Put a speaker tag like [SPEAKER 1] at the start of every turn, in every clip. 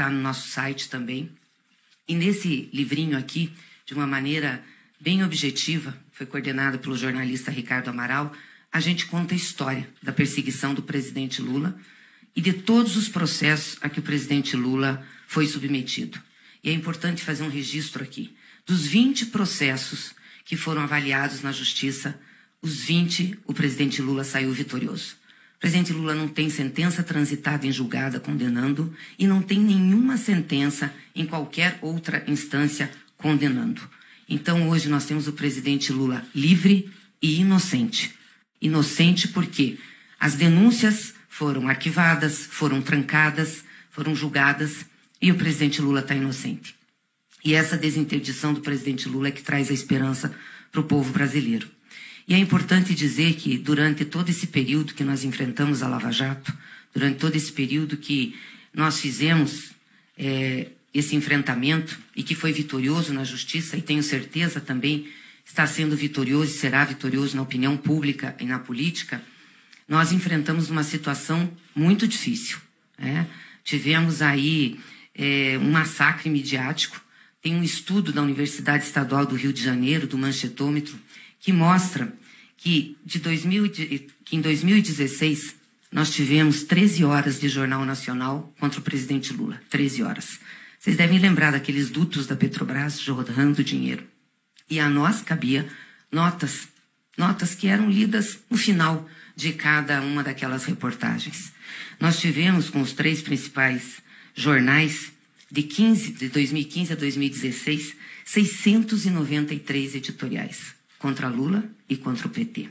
[SPEAKER 1] está no nosso site também. E nesse livrinho aqui, de uma maneira bem objetiva, foi coordenado pelo jornalista Ricardo Amaral, a gente conta a história da perseguição do presidente Lula e de todos os processos a que o presidente Lula foi submetido. E é importante fazer um registro aqui. Dos 20 processos que foram avaliados na Justiça, os 20, o presidente Lula saiu vitorioso. O presidente Lula não tem sentença transitada em julgada condenando e não tem nenhuma sentença em qualquer outra instância condenando. Então, hoje nós temos o presidente Lula livre e inocente. Inocente porque as denúncias foram arquivadas, foram trancadas, foram julgadas e o presidente Lula está inocente. E essa desinterdição do presidente Lula é que traz a esperança para o povo brasileiro. E é importante dizer que durante todo esse período que nós enfrentamos a Lava Jato, durante todo esse período que nós fizemos esse enfrentamento e que foi vitorioso na Justiça, e tenho certeza também está sendo vitorioso e será vitorioso na opinião pública e na política, nós enfrentamos uma situação muito difícil. Tivemos aí um massacre midiático. Tem um estudo da Universidade Estadual do Rio de Janeiro, do Manchetômetro, que mostra que em 2016 nós tivemos 13 horas de Jornal Nacional contra o presidente Lula. 13 horas. Vocês devem lembrar daqueles dutos da Petrobras jorrando dinheiro. E a nós cabia notas que eram lidas no final de cada uma daquelas reportagens. Nós tivemos com os 3 principais jornais de 2015 a 2016, 693 editoriais contra Lula e contra o PT.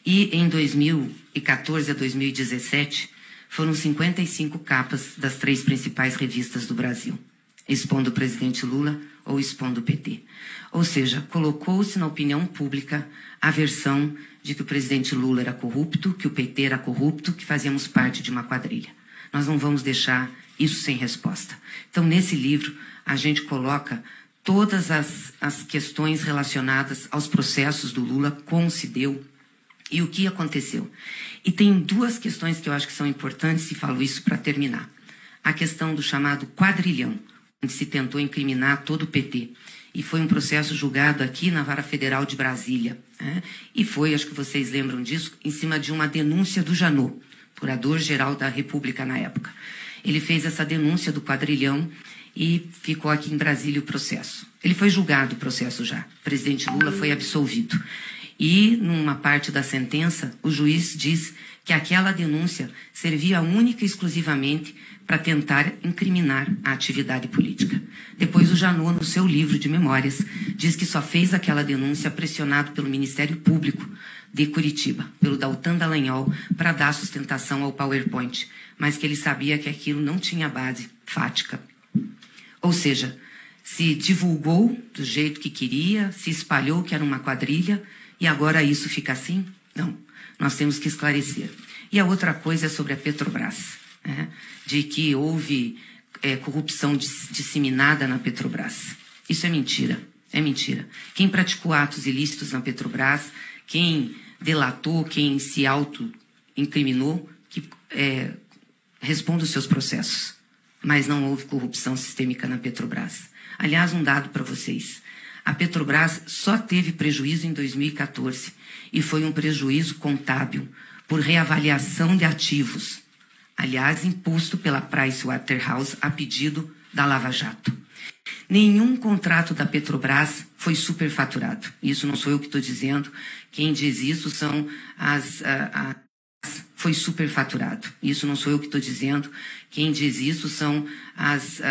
[SPEAKER 1] E em 2014 a 2017, foram 55 capas das 3 principais revistas do Brasil, expondo o presidente Lula ou expondo o PT. Ou seja, colocou-se na opinião pública a versão de que o presidente Lula era corrupto, que o PT era corrupto, que fazíamos parte de uma quadrilha. Nós não vamos deixar isso sem resposta. Então, nesse livro, a gente coloca todas as questões relacionadas aos processos do Lula, como se deu e o que aconteceu. E tem 2 questões que eu acho que são importantes, e falo isso para terminar. A questão do chamado quadrilhão, onde se tentou incriminar todo o PT. E foi um processo julgado aqui na Vara Federal de Brasília. E foi, acho que vocês lembram disso, em cima de uma denúncia do Janot, procurador-geral da República na época. Ele fez essa denúncia do quadrilhão e ficou aqui em Brasília o processo. Ele foi julgado, o processo já. O presidente Lula foi absolvido. E, numa parte da sentença, o juiz diz que aquela denúncia servia única e exclusivamente para tentar incriminar a atividade política. Depois o Janot, no seu livro de memórias, diz que só fez aquela denúncia pressionado pelo Ministério Público de Curitiba, pelo Daltan Dallagnol, para dar sustentação ao PowerPoint, mas que ele sabia que aquilo não tinha base fática. Ou seja, se divulgou do jeito que queria, se espalhou que era uma quadrilha, e agora isso fica assim? Não, nós temos que esclarecer. E a outra coisa é sobre a Petrobras, de que houve corrupção disseminada na Petrobras. Isso é mentira, é mentira. Quem praticou atos ilícitos na Petrobras, quem delatou, quem se auto-incriminou, que responda os seus processos. Mas não houve corrupção sistêmica na Petrobras. Aliás, um dado para vocês. A Petrobras só teve prejuízo em 2014 e foi um prejuízo contábil por reavaliação de ativos. Aliás, imposto pela Pricewaterhouse a pedido da Lava Jato. Nenhum contrato da Petrobras foi superfaturado. Isso não sou eu que estou dizendo. Quem diz isso são foi superfaturado. Isso não sou eu que estou dizendo. Quem diz isso são as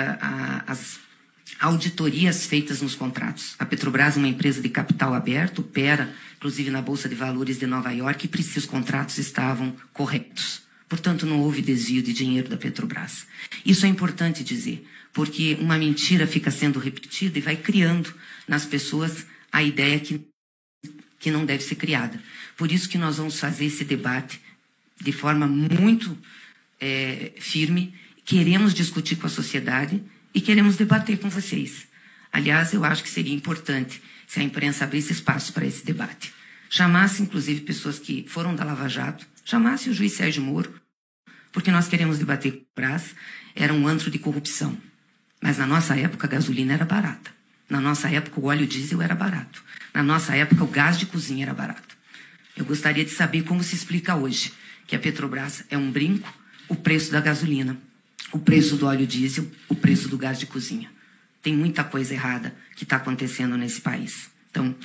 [SPEAKER 1] auditorias feitas nos contratos. A Petrobras é uma empresa de capital aberto, opera, inclusive na Bolsa de Valores de Nova York, e os contratos estavam corretos. Portanto, não houve desvio de dinheiro da Petrobras. Isso é importante dizer, porque uma mentira fica sendo repetida e vai criando nas pessoas a ideia que não deve ser criada. Por isso que nós vamos fazer esse debate de forma muito firme, queremos discutir com a sociedade e queremos debater com vocês. Aliás, eu acho que seria importante se a imprensa abrisse espaço para esse debate. Chamasse, inclusive, pessoas que foram da Lava Jato, chamasse o juiz Sérgio Moro, porque nós queremos debater que o Brás era um antro de corrupção. Mas na nossa época a gasolina era barata. Na nossa época o óleo diesel era barato. Na nossa época o gás de cozinha era barato. Eu gostaria de saber como se explica hoje que a Petrobras é um brinco, o preço da gasolina, o preço do óleo diesel, o preço do gás de cozinha. Tem muita coisa errada que está acontecendo nesse país. Então,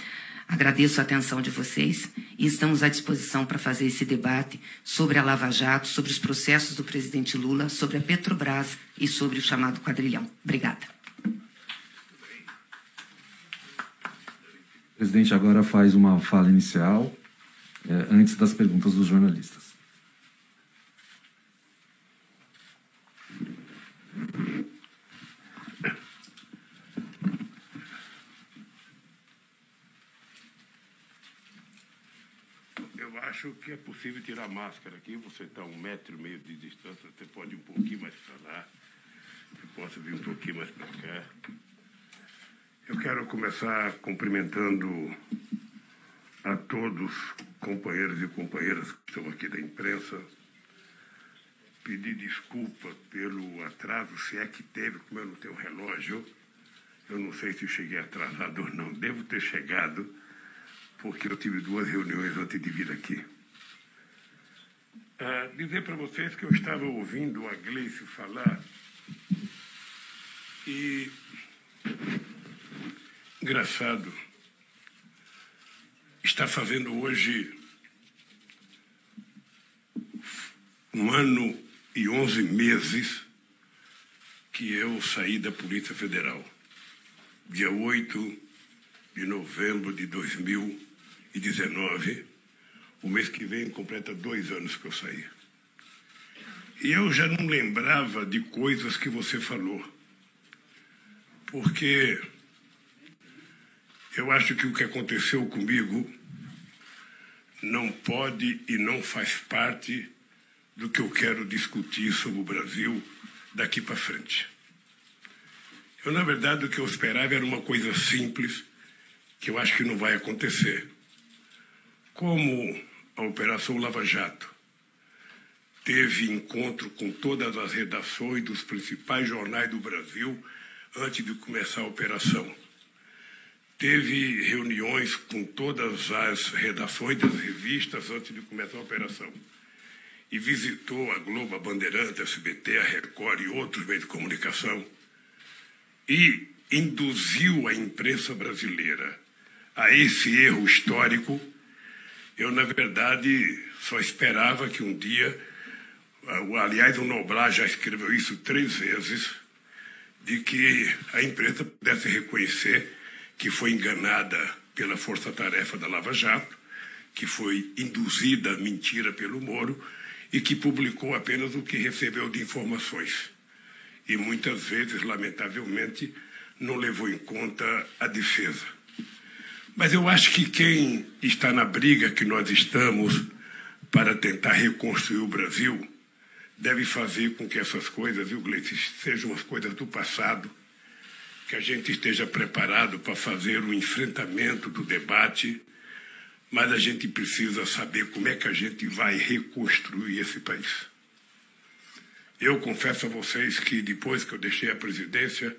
[SPEAKER 1] agradeço a atenção de vocês e estamos à disposição para fazer esse debate sobre a Lava Jato, sobre os processos do presidente Lula, sobre a Petrobras e sobre o chamado quadrilhão. Obrigada.
[SPEAKER 2] O presidente agora faz uma fala inicial, antes das perguntas dos jornalistas.
[SPEAKER 3] Eu acho que é possível tirar a máscara aqui. Você está a 1,5 metro de distância, você pode ir um pouquinho mais para lá, eu posso vir um pouquinho mais para cá. Eu quero começar cumprimentando a todos, companheiros e companheiras que estão aqui da imprensa. Pedir desculpa pelo atraso, se é que teve, como eu não tenho relógio. Eu não sei se cheguei atrasado ou não. Devo ter chegado, porque eu tive 2 reuniões antes de vir aqui. Dizer para vocês que eu estava ouvindo a Gleice falar e... Engraçado, está fazendo hoje 1 ano e 11 meses que eu saí da Polícia Federal. Dia 8 de novembro de 2019, o mês que vem completa 2 anos que eu saí. E eu já não lembrava de coisas que você falou, porque eu acho que o que aconteceu comigo não pode e não faz parte do que eu quero discutir sobre o Brasil daqui para frente. Na verdade, o que eu esperava era uma coisa simples, que eu acho que não vai acontecer. Como a Operação Lava Jato teve encontro com todas as redações dos principais jornais do Brasil antes de começar a operação. Teve reuniões com todas as redações das revistas antes de começar a operação. E visitou a Globo, a Bandeirantes, a SBT, a Record e outros meios de comunicação. E induziu a imprensa brasileira a esse erro histórico. Eu, na verdade, só esperava que um dia, aliás, o Noblar já escreveu isso 3 vezes, de que a imprensa pudesse reconhecer que foi enganada pela força-tarefa da Lava Jato, que foi induzida à mentira pelo Moro e que publicou apenas o que recebeu de informações. E muitas vezes, lamentavelmente, não levou em conta a defesa. Mas eu acho que quem está na briga que nós estamos para tentar reconstruir o Brasil deve fazer com que essas coisas, viu, Gleice, sejam as coisas do passado, que a gente esteja preparado para fazer o enfrentamento do debate, mas a gente precisa saber como é que a gente vai reconstruir esse país. Eu confesso a vocês que depois que eu deixei a presidência,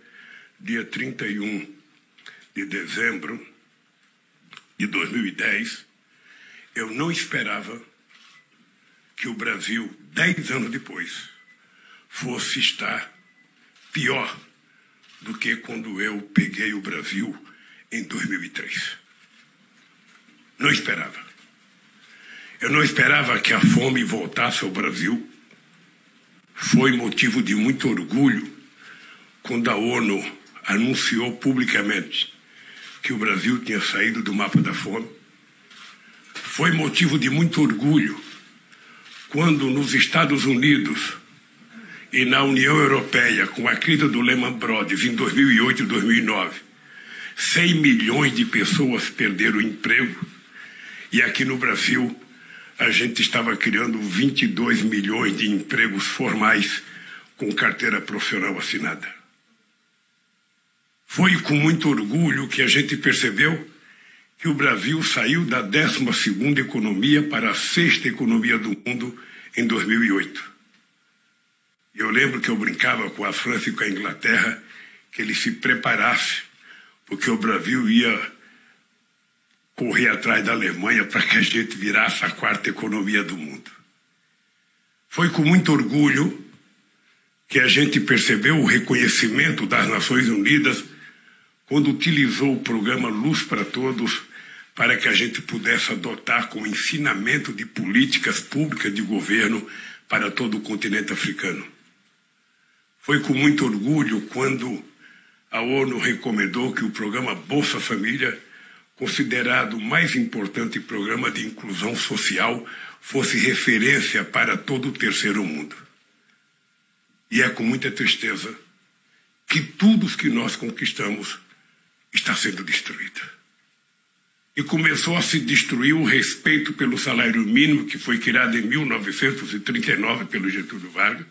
[SPEAKER 3] dia 31 de dezembro de 2010, eu não esperava que o Brasil, 10 anos depois, fosse estar pior do que quando eu peguei o Brasil em 2003. Não esperava. Eu não esperava que a fome voltasse ao Brasil. Foi motivo de muito orgulho quando a ONU anunciou publicamente que o Brasil tinha saído do mapa da fome. Foi motivo de muito orgulho quando nos Estados Unidos e na União Europeia, com a crise do Lehman Brothers em 2008 e 2009, 100 milhões de pessoas perderam o emprego. E aqui no Brasil, a gente estava criando 22 milhões de empregos formais com carteira profissional assinada. Foi com muito orgulho que a gente percebeu que o Brasil saiu da 12ª economia para a 6ª economia do mundo em 2008. Eu lembro que eu brincava com a França e com a Inglaterra que eles se preparassem, porque o Brasil ia correr atrás da Alemanha para que a gente virasse a quarta economia do mundo. Foi com muito orgulho que a gente percebeu o reconhecimento das Nações Unidas quando utilizou o programa Luz para Todos para que a gente pudesse adotar como ensinamento de políticas públicas de governo para todo o continente africano. Foi com muito orgulho quando a ONU recomendou que o programa Bolsa Família, considerado o mais importante programa de inclusão social, fosse referência para todo o terceiro mundo. E é com muita tristeza que tudo o que nós conquistamos está sendo destruído. E começou a se destruir o respeito pelo salário mínimo, que foi criado em 1939 pelo Getúlio Vargas.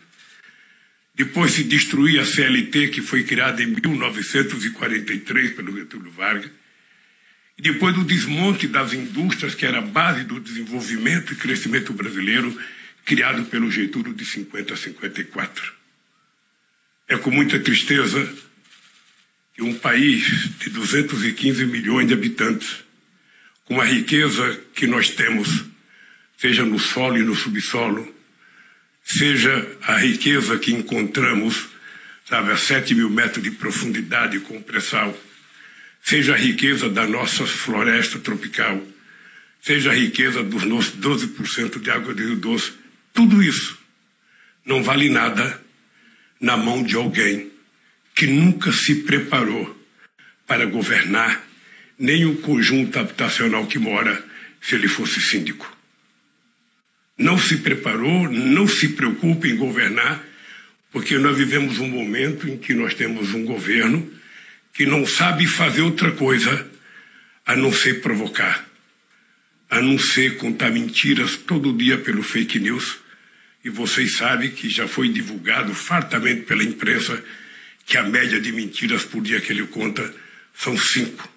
[SPEAKER 3] Depois se destruiu a CLT, que foi criada em 1943 pelo Getúlio Vargas. E depois do desmonte das indústrias, que era a base do desenvolvimento e crescimento brasileiro, criado pelo Getúlio de 50 a 54. É com muita tristeza que um país de 215 milhões de habitantes, com a riqueza que nós temos, seja no solo e no subsolo, seja a riqueza que encontramos, sabe, a 7.000 metros de profundidade com pré-sal, seja a riqueza da nossa floresta tropical, seja a riqueza dos nossos 12% de água de Rio Doce, tudo isso não vale nada na mão de alguém que nunca se preparou para governar nem o conjunto habitacional que mora, se ele fosse síndico. Não se preparou, não se preocupa em governar, porque nós vivemos um momento em que nós temos um governo que não sabe fazer outra coisa a não ser provocar, a não ser contar mentiras todo dia pelo fake news. E vocês sabem que já foi divulgado fartamente pela imprensa que a média de mentiras por dia que ele conta são 5.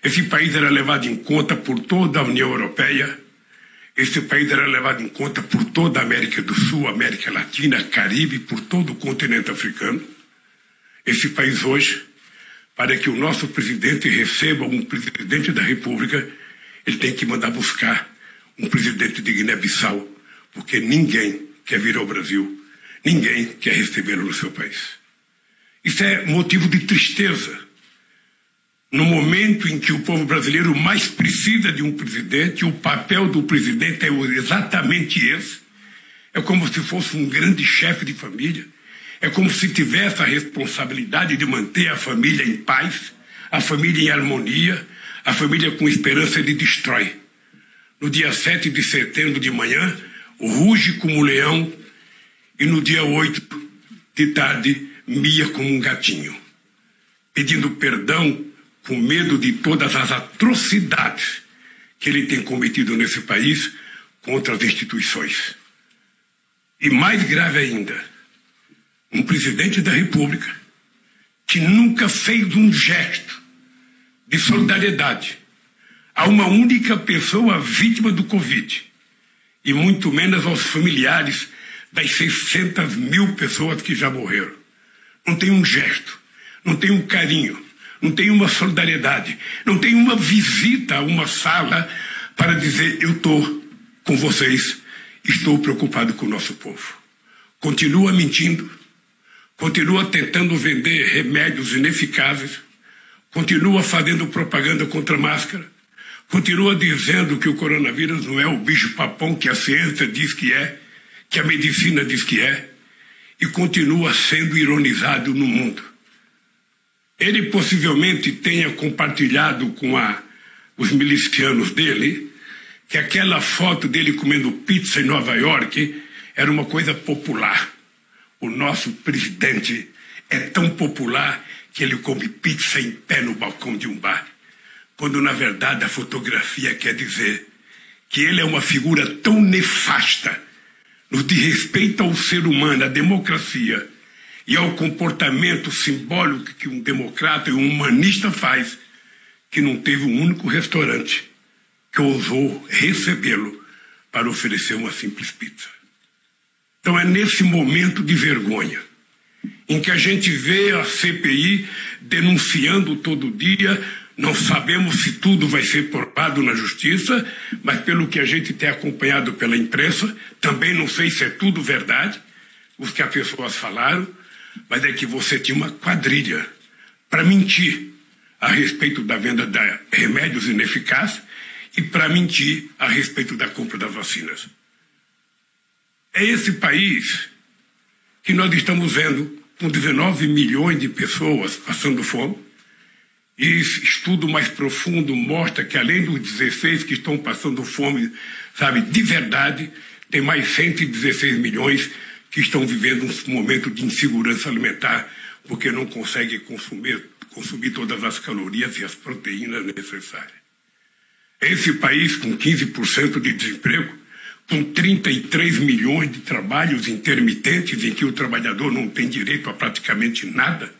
[SPEAKER 3] Esse país era levado em conta por toda a União Europeia, esse país era levado em conta por toda a América do Sul, América Latina, Caribe, por todo o continente africano. Esse país hoje, para que o nosso presidente receba um presidente da República, ele tem que mandar buscar um presidente de Guiné-Bissau, porque ninguém quer vir ao Brasil, ninguém quer recebê-lo no seu país. Isso é motivo de tristeza. No momento em que o povo brasileiro mais precisa de um presidente, o papel do presidente é exatamente esse. É como se fosse um grande chefe de família. É como se tivesse a responsabilidade de manter a família em paz, a família em harmonia, a família com esperança. Ele destrói. No dia 7 de setembro de manhã, ruge como um leão, e no dia 8 de tarde, mia como um gatinho, pedindo perdão com medo de todas as atrocidades que ele tem cometido nesse país contra as instituições. E mais grave ainda, um presidente da República que nunca fez um gesto de solidariedade a uma única pessoa vítima do Covid, e muito menos aos familiares das 600.000 pessoas que já morreram. Não tem um gesto, não tem um carinho, não tem uma solidariedade, não tem uma visita a uma sala para dizer: eu estou com vocês, estou preocupado com o nosso povo. Continua mentindo, continua tentando vender remédios ineficazes, continua fazendo propaganda contra a máscara, continua dizendo que o coronavírus não é o bicho-papão que a ciência diz que é, que a medicina diz que é, e continua sendo ironizado no mundo. Ele possivelmente tenha compartilhado com os milicianos dele que aquela foto dele comendo pizza em Nova York era uma coisa popular. O nosso presidente é tão popular que ele come pizza em pé no balcão de um bar, quando na verdade a fotografia quer dizer que ele é uma figura tão nefasta no de respeito ao ser humano, à democracia e ao comportamento simbólico que um democrata e um humanista faz, que não teve um único restaurante que ousou recebê-lo para oferecer uma simples pizza. Então é nesse momento de vergonha em que a gente vê a CPI denunciando todo dia. Não sabemos se tudo vai ser provado na justiça, mas pelo que a gente tem acompanhado pela imprensa, também não sei se é tudo verdade, os que as pessoas falaram, mas é que você tinha uma quadrilha para mentir a respeito da venda de remédios ineficazes e para mentir a respeito da compra das vacinas. É esse país que nós estamos vendo com 19 milhões de pessoas passando fome. E esse estudo mais profundo mostra que, além dos 16 que estão passando fome, sabe, de verdade, tem mais 116 milhões que estão vivendo um momento de insegurança alimentar, porque não conseguem consumir todas as calorias e as proteínas necessárias. Esse país, com 15% de desemprego, com 33 milhões de trabalhos intermitentes em que o trabalhador não tem direito a praticamente nada,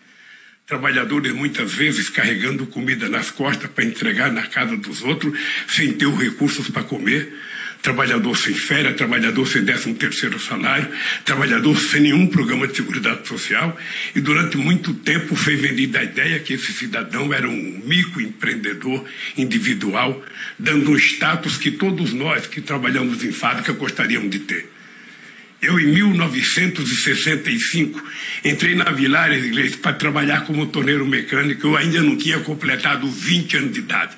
[SPEAKER 3] trabalhadores muitas vezes carregando comida nas costas para entregar na casa dos outros, sem ter os recursos para comer, trabalhador sem férias, trabalhador sem 13º salário, trabalhador sem nenhum programa de seguridade social, e durante muito tempo foi vendida a ideia que esse cidadão era um microempreendedor individual, dando um status que todos nós que trabalhamos em fábrica gostaríamos de ter. Eu, em 1965, entrei na Vilares Iglesias para trabalhar como torneiro mecânico. Eu ainda não tinha completado 20 anos de idade.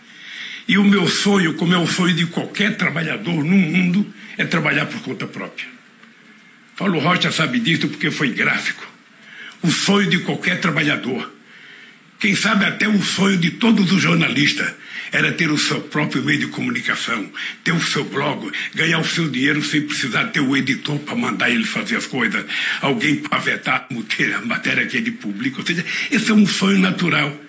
[SPEAKER 3] E o meu sonho, como é o sonho de qualquer trabalhador no mundo, é trabalhar por conta própria. Paulo Rocha sabe disso porque foi gráfico. O sonho de qualquer trabalhador, quem sabe até o sonho de todos os jornalistas, era ter o seu próprio meio de comunicação, ter o seu blog, ganhar o seu dinheiro sem precisar ter o editor para mandar ele fazer as coisas, alguém para vetar a matéria que ele publica. Ou seja, esse é um sonho natural.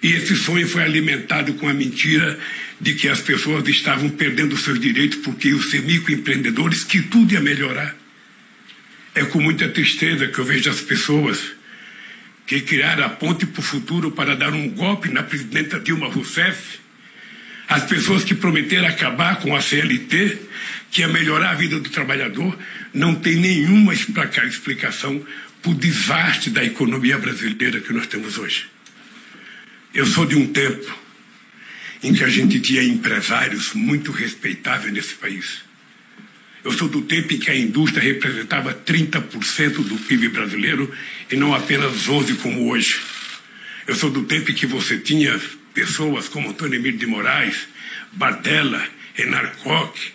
[SPEAKER 3] E esse sonho foi alimentado com a mentira de que as pessoas estavam perdendo seus direitos porque iam ser microempreendedores, que tudo ia melhorar. É com muita tristeza que eu vejo as pessoas que criaram a ponte para o futuro para dar um golpe na presidenta Dilma Rousseff, as pessoas que prometeram acabar com a CLT, que ia melhorar a vida do trabalhador, não tem nenhuma explicação para o desastre da economia brasileira que nós temos hoje. Eu sou de um tempo em que a gente tinha empresários muito respeitáveis nesse país. Eu sou do tempo em que a indústria representava 30% do PIB brasileiro e não apenas 11% como hoje. Eu sou do tempo em que você tinha pessoas como Antônio Emílio de Moraes, Bardella, Renar Koch,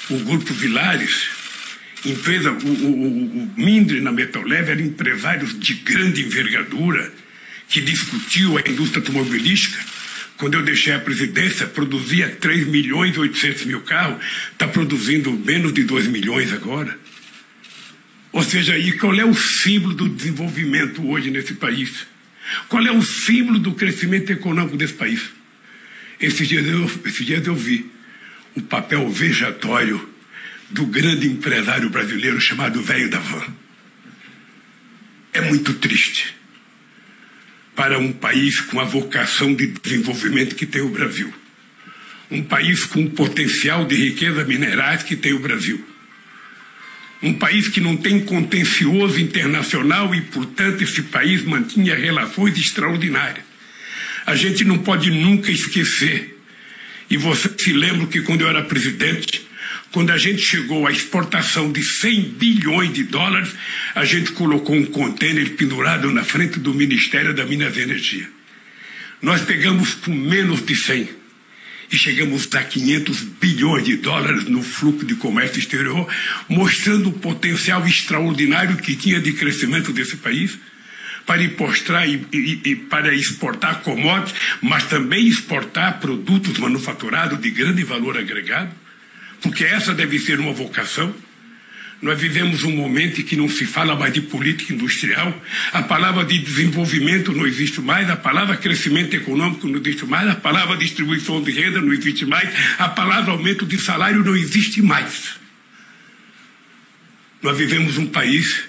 [SPEAKER 3] o Grupo Vilares, empresa, o Mindre na Metal Leve, eram empresários de grande envergadura que discutiam a indústria automobilística. Quando eu deixei a presidência, produzia 3.800.000 carros, está produzindo menos de 2 milhões agora. Ou seja, e qual é o símbolo do desenvolvimento hoje nesse país? Qual é o símbolo do crescimento econômico desse país? Esses dias eu vi o papel vejatório do grande empresário brasileiro chamado Velho da Van. É muito triste para um país com a vocação de desenvolvimento que tem o Brasil. Um país com o potencial de riqueza minerais que tem o Brasil. Um país que não tem contencioso internacional e, portanto, esse país mantinha relações extraordinárias. A gente não pode nunca esquecer. E você se lembra que quando eu era presidente, quando a gente chegou à exportação de 100 bilhões de dólares, a gente colocou um contêiner pendurado na frente do Ministério da Minas e Energia. Nós pegamos por menos de 100 e chegamos a 500 bilhões de dólares no fluxo de comércio exterior, mostrando o potencial extraordinário que tinha de crescimento desse país, para para exportar commodities, mas também exportar produtos manufaturados de grande valor agregado, porque essa deve ser uma vocação. Nós vivemos um momento em que não se fala mais de política industrial, a palavra de desenvolvimento não existe mais, a palavra crescimento econômico não existe mais, a palavra distribuição de renda não existe mais, a palavra aumento de salário não existe mais. Nós vivemos um país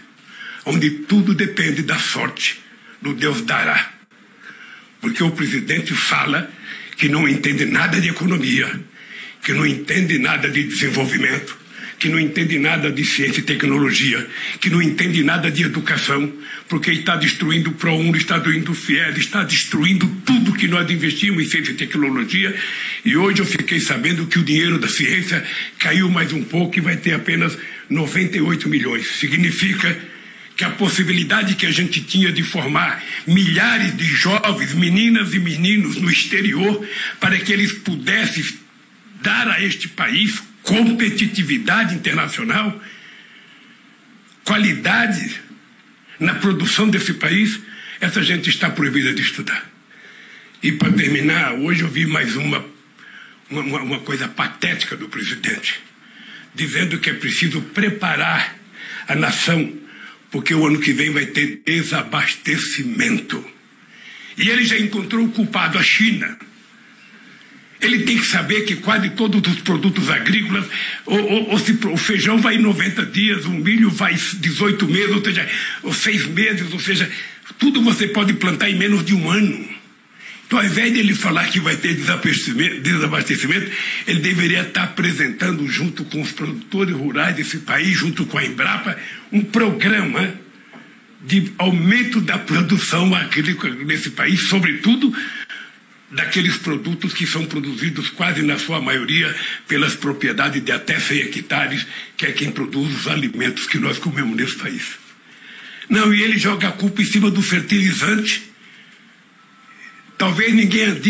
[SPEAKER 3] onde tudo depende da sorte, do Deus dará. Porque o presidente fala que não entende nada de economia, que não entende nada de desenvolvimento, que não entende nada de ciência e tecnologia, que não entende nada de educação, porque está destruindo o ProUni, está destruindo o FIES, está destruindo tudo que nós investimos em ciência e tecnologia. E hoje eu fiquei sabendo que o dinheiro da ciência caiu mais um pouco e vai ter apenas 98 milhões. Significa que a possibilidade que a gente tinha de formar milhares de jovens, meninas e meninos no exterior, para que eles pudessem dar a este país competitividade internacional, qualidade na produção desse país, essa gente está proibida de estudar. E para terminar, hoje eu vi mais uma coisa patética do presidente, dizendo que é preciso preparar a nação, porque o ano que vem vai ter desabastecimento. E ele já encontrou o culpado, a China. Ele tem que saber que quase todos os produtos agrícolas, o feijão vai em 90 dias, o milho vai 18 meses, ou seja, ou 6 meses, ou seja, tudo você pode plantar em menos de um ano. Então, ao invés de ele falar que vai ter desabastecimento, ele deveria estar apresentando, junto com os produtores rurais desse país, junto com a Embrapa, um programa de aumento da produção agrícola nesse país, sobretudo daqueles produtos que são produzidos quase na sua maioria pelas propriedades de até 100 hectares, que é quem produz os alimentos que nós comemos nesse país. Não, e ele joga a culpa em cima do fertilizante. Talvez ninguém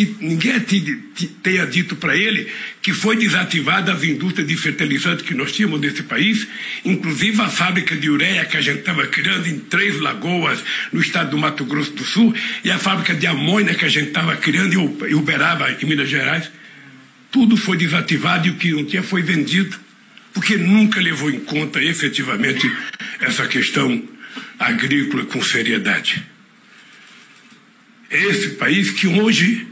[SPEAKER 3] tenha dito para ele que foi desativada as indústrias de fertilizantes que nós tínhamos nesse país, inclusive a fábrica de ureia que a gente estava criando em 3 Lagoas, no estado do Mato Grosso do Sul, e a fábrica de amônia que a gente estava criando em Uberaba, em Minas Gerais. Tudo foi desativado e o que não tinha foi vendido, porque nunca levou em conta efetivamente essa questão agrícola com seriedade. Esse país que hoje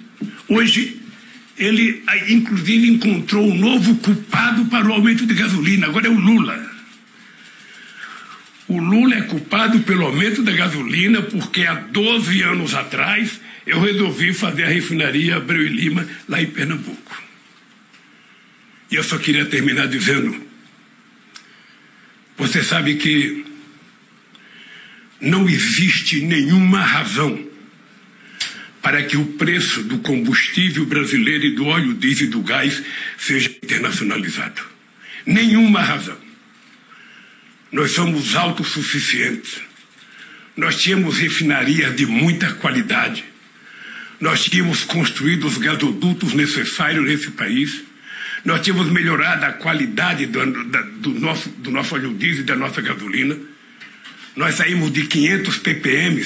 [SPEAKER 3] ele inclusive encontrou um novo culpado para o aumento de gasolina, agora é o Lula. O Lula é culpado pelo aumento da gasolina porque há 12 anos atrás eu resolvi fazer a refinaria Abreu e Lima lá em Pernambuco. E eu só queria terminar dizendo, você sabe que não existe nenhuma razão para que o preço do combustível brasileiro e do óleo diesel e do gás seja internacionalizado. Nenhuma razão. Nós somos autossuficientes. Nós tínhamos refinarias de muita qualidade. Nós tínhamos construído os gasodutos necessários nesse país. Nós tínhamos melhorado a qualidade do nosso óleo diesel e da nossa gasolina. Nós saímos de 500 ppm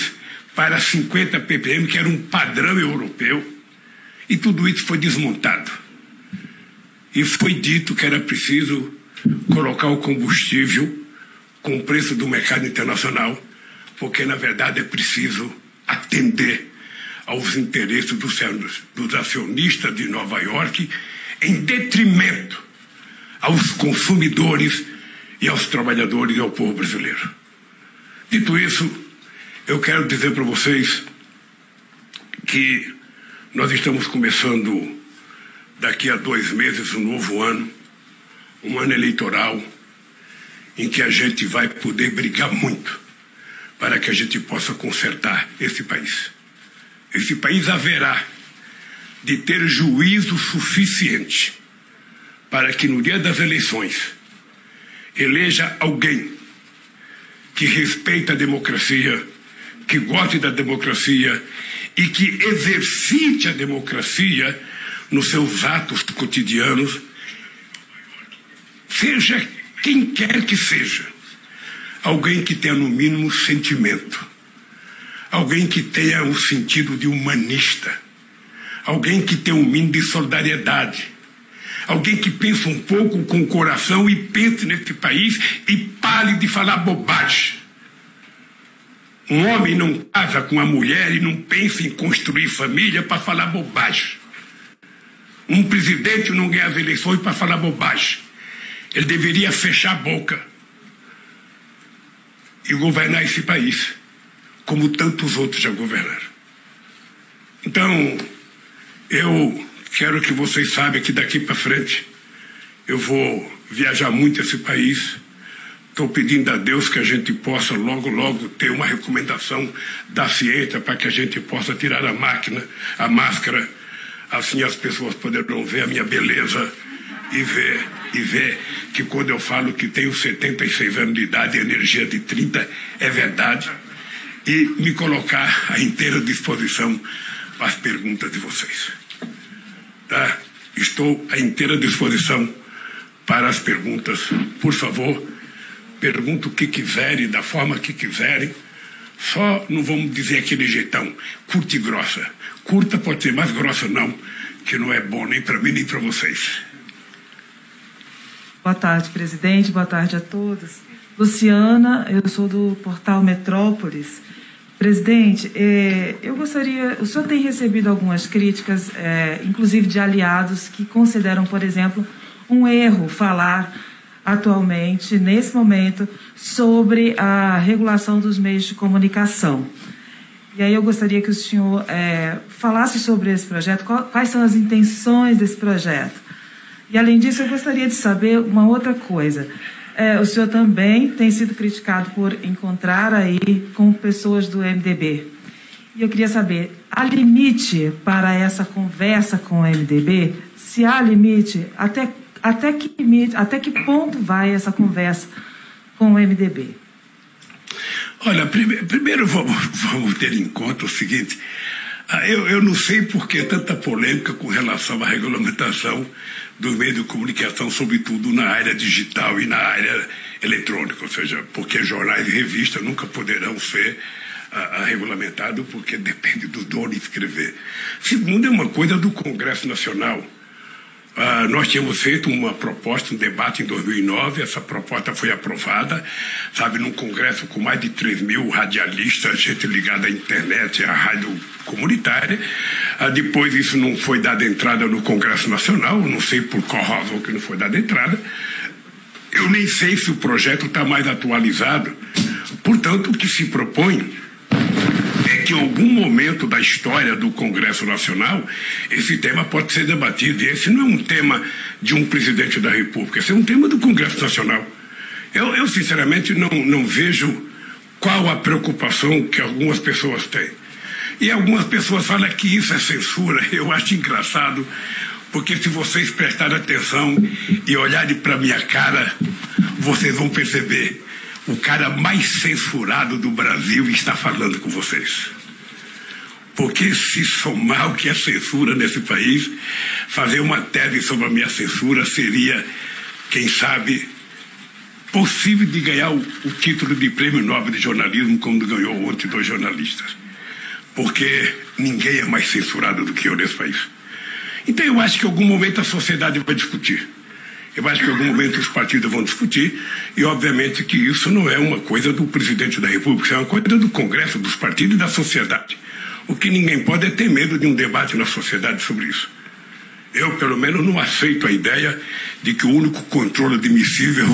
[SPEAKER 3] para 50 ppm, que era um padrão europeu, e tudo isso foi desmontado. E foi dito que era preciso colocar o combustível com o preço do mercado internacional, porque, na verdade, é preciso atender aos interesses dos acionistas de Nova York, em detrimento aos consumidores e aos trabalhadores e ao povo brasileiro. Dito isso, eu quero dizer para vocês que nós estamos começando daqui a 2 meses um novo ano, um ano eleitoral, em que a gente vai poder brigar muito para que a gente possa consertar esse país. Esse país haverá de ter juízo suficiente para que no dia das eleições eleja alguém que respeita a democracia, que goste da democracia e que exercite a democracia nos seus atos cotidianos, seja quem quer que seja, alguém que tenha no mínimo sentimento, alguém que tenha um sentido de humanista, alguém que tenha um mínimo de solidariedade, alguém que pense um pouco com o coração e pense nesse país e pare de falar bobagem. Um homem não casa com a mulher e não pensa em construir família para falar bobagem. Um presidente não ganha as eleições para falar bobagem. Ele deveria fechar a boca e governar esse país, como tantos outros já governaram. Então, eu quero que vocês saibam que daqui para frente eu vou viajar muito esse país. Estou pedindo a Deus que a gente possa logo, logo ter uma recomendação da ciência para que a gente possa tirar a máscara. Assim as pessoas poderão ver a minha beleza e ver que quando eu falo que tenho 76 anos de idade e energia de 30, é verdade. E me colocar à inteira disposição para as perguntas de vocês. Tá? Estou à inteira disposição para as perguntas. Por favor, pergunta o que quiserem, da forma que quiserem. Só não vamos dizer aquele jeitão, curta e grossa. Curta pode ser, mais grossa não, que não é bom nem para mim nem para vocês.
[SPEAKER 4] Boa tarde, presidente. Boa tarde a todos. Luciana, eu sou do portal Metrópolis. Presidente, eu gostaria... O senhor tem recebido algumas críticas, inclusive de aliados, que consideram, por exemplo, um erro falar atualmente, nesse momento, sobre a regulação dos meios de comunicação. E aí eu gostaria que o senhor falasse sobre esse projeto, quais são as intenções desse projeto. E, além disso, eu gostaria de saber uma outra coisa. O senhor também tem sido criticado por encontrar aí com pessoas do MDB. E eu queria saber, há limite para essa conversa com o MDB? Se há limite, até que ponto vai essa conversa com o MDB?
[SPEAKER 3] Olha, primeiro vamos ter em conta o seguinte, eu não sei por que tanta polêmica com relação à regulamentação do meio de comunicação, sobretudo na área digital e na área eletrônica, ou seja, porque jornais e revistas nunca poderão ser regulamentados porque depende do dono escrever. Segundo, é uma coisa do Congresso Nacional. Nós tínhamos feito uma proposta, um debate em 2009, essa proposta foi aprovada, sabe, num congresso com mais de 3 mil radialistas, gente ligada à internet, à rádio comunitária. Depois isso não foi dado entrada no Congresso Nacional, não sei por qual razão que não foi dada entrada. Eu nem sei se o projeto está mais atualizado. Portanto, o que se propõe é que em algum momento da história do Congresso Nacional esse tema pode ser debatido. E esse não é um tema de um presidente da República, esse é um tema do Congresso Nacional. Eu sinceramente, não vejo qual a preocupação que algumas pessoas têm. E algumas pessoas falam que isso é censura. Eu acho engraçado, porque se vocês prestarem atenção e olharem para minha cara, vocês vão perceber. O cara mais censurado do Brasil está falando com vocês. Porque se somar o que é censura nesse país, fazer uma tese sobre a minha censura seria, quem sabe, possível de ganhar o título de Prêmio Nobel de Jornalismo, como ganhou ontem 2 jornalistas. Porque ninguém é mais censurado do que eu nesse país. Então eu acho que em algum momento a sociedade vai discutir. Eu acho que em algum momento os partidos vão discutir e, obviamente, que isso não é uma coisa do presidente da República, isso é uma coisa do Congresso, dos partidos e da sociedade. O que ninguém pode é ter medo de um debate na sociedade sobre isso. Eu, pelo menos, não aceito a ideia de que o único controle admissível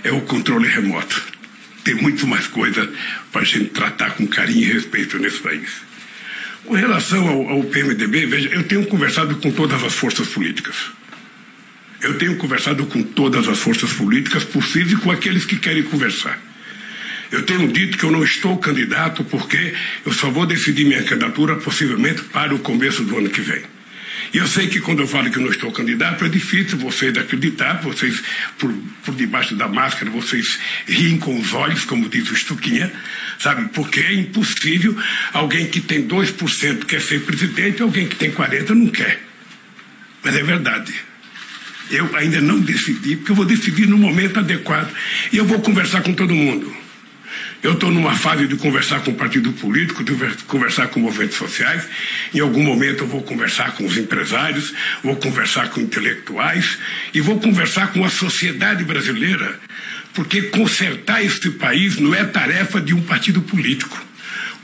[SPEAKER 3] é o controle remoto. Tem muito mais coisa para a gente tratar com carinho e respeito nesse país. Com relação ao PMDB, veja, eu tenho conversado com todas as forças políticas. Eu tenho conversado com todas as forças políticas possíveis e com aqueles que querem conversar. Eu tenho dito que eu não estou candidato porque eu só vou decidir minha candidatura possivelmente para o começo do ano que vem. E eu sei que quando eu falo que eu não estou candidato, é difícil vocês acreditar, vocês, por debaixo da máscara, vocês riem com os olhos, como diz o Stuquinha, sabe? Porque é impossível alguém que tem 2% quer ser presidente e alguém que tem 40% não quer. mas é verdade. Eu ainda não decidi, porque eu vou decidir no momento adequado. E eu vou conversar com todo mundo. Eu estou numa fase de conversar com o partido político, de conversar com movimentos sociais. Em algum momento eu vou conversar com os empresários, vou conversar com intelectuais e vou conversar com a sociedade brasileira, porque consertar este país não é tarefa de um partido político.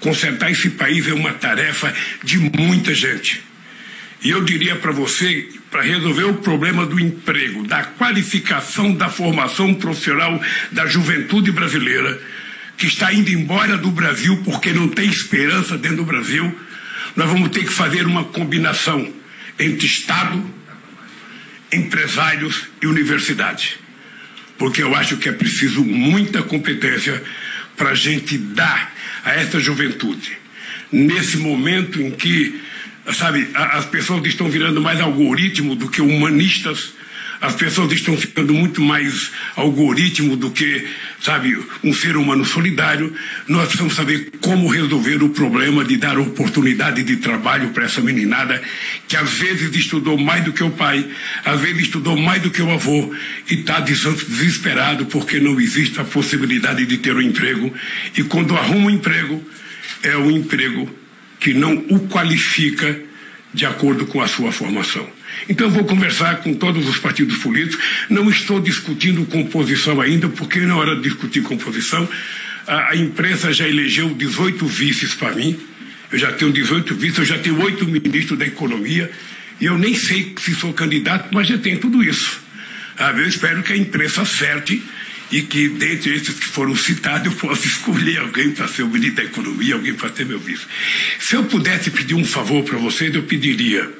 [SPEAKER 3] Consertar esse país é uma tarefa de muita gente. E eu diria para você, para resolver o problema do emprego, da qualificação, da formação profissional da juventude brasileira, que está indo embora do Brasil porque não tem esperança dentro do Brasil, nós vamos ter que fazer uma combinação entre Estado, empresários e universidade. Porque eu acho que é preciso muita competência para a gente dar a essa juventude, nesse momento em que, sabe, as pessoas estão virando mais algoritmo do que humanistas, as pessoas estão ficando muito mais algoritmo do que, sabe, um ser humano solidário. Nós precisamos saber como resolver o problema de dar oportunidade de trabalho para essa meninada que às vezes estudou mais do que o pai, às vezes estudou mais do que o avô e está desesperado porque não existe a possibilidade de ter um emprego. E quando arruma um emprego, é um emprego que não o qualifica de acordo com a sua formação. Então eu vou conversar com todos os partidos políticos. Não estou discutindo composição ainda, porque na hora de discutir composição, a imprensa já elegeu 18 vices para mim. Eu já tenho 18 vices, eu já tenho 8 ministros da economia, e eu nem sei se sou candidato, mas já tenho tudo isso. Eu espero que a imprensa acerte e que, dentre esses que foram citados, eu possa escolher alguém para ser o ministro da economia, alguém para ser meu vice. Se eu pudesse pedir um favor para vocês, eu pediria: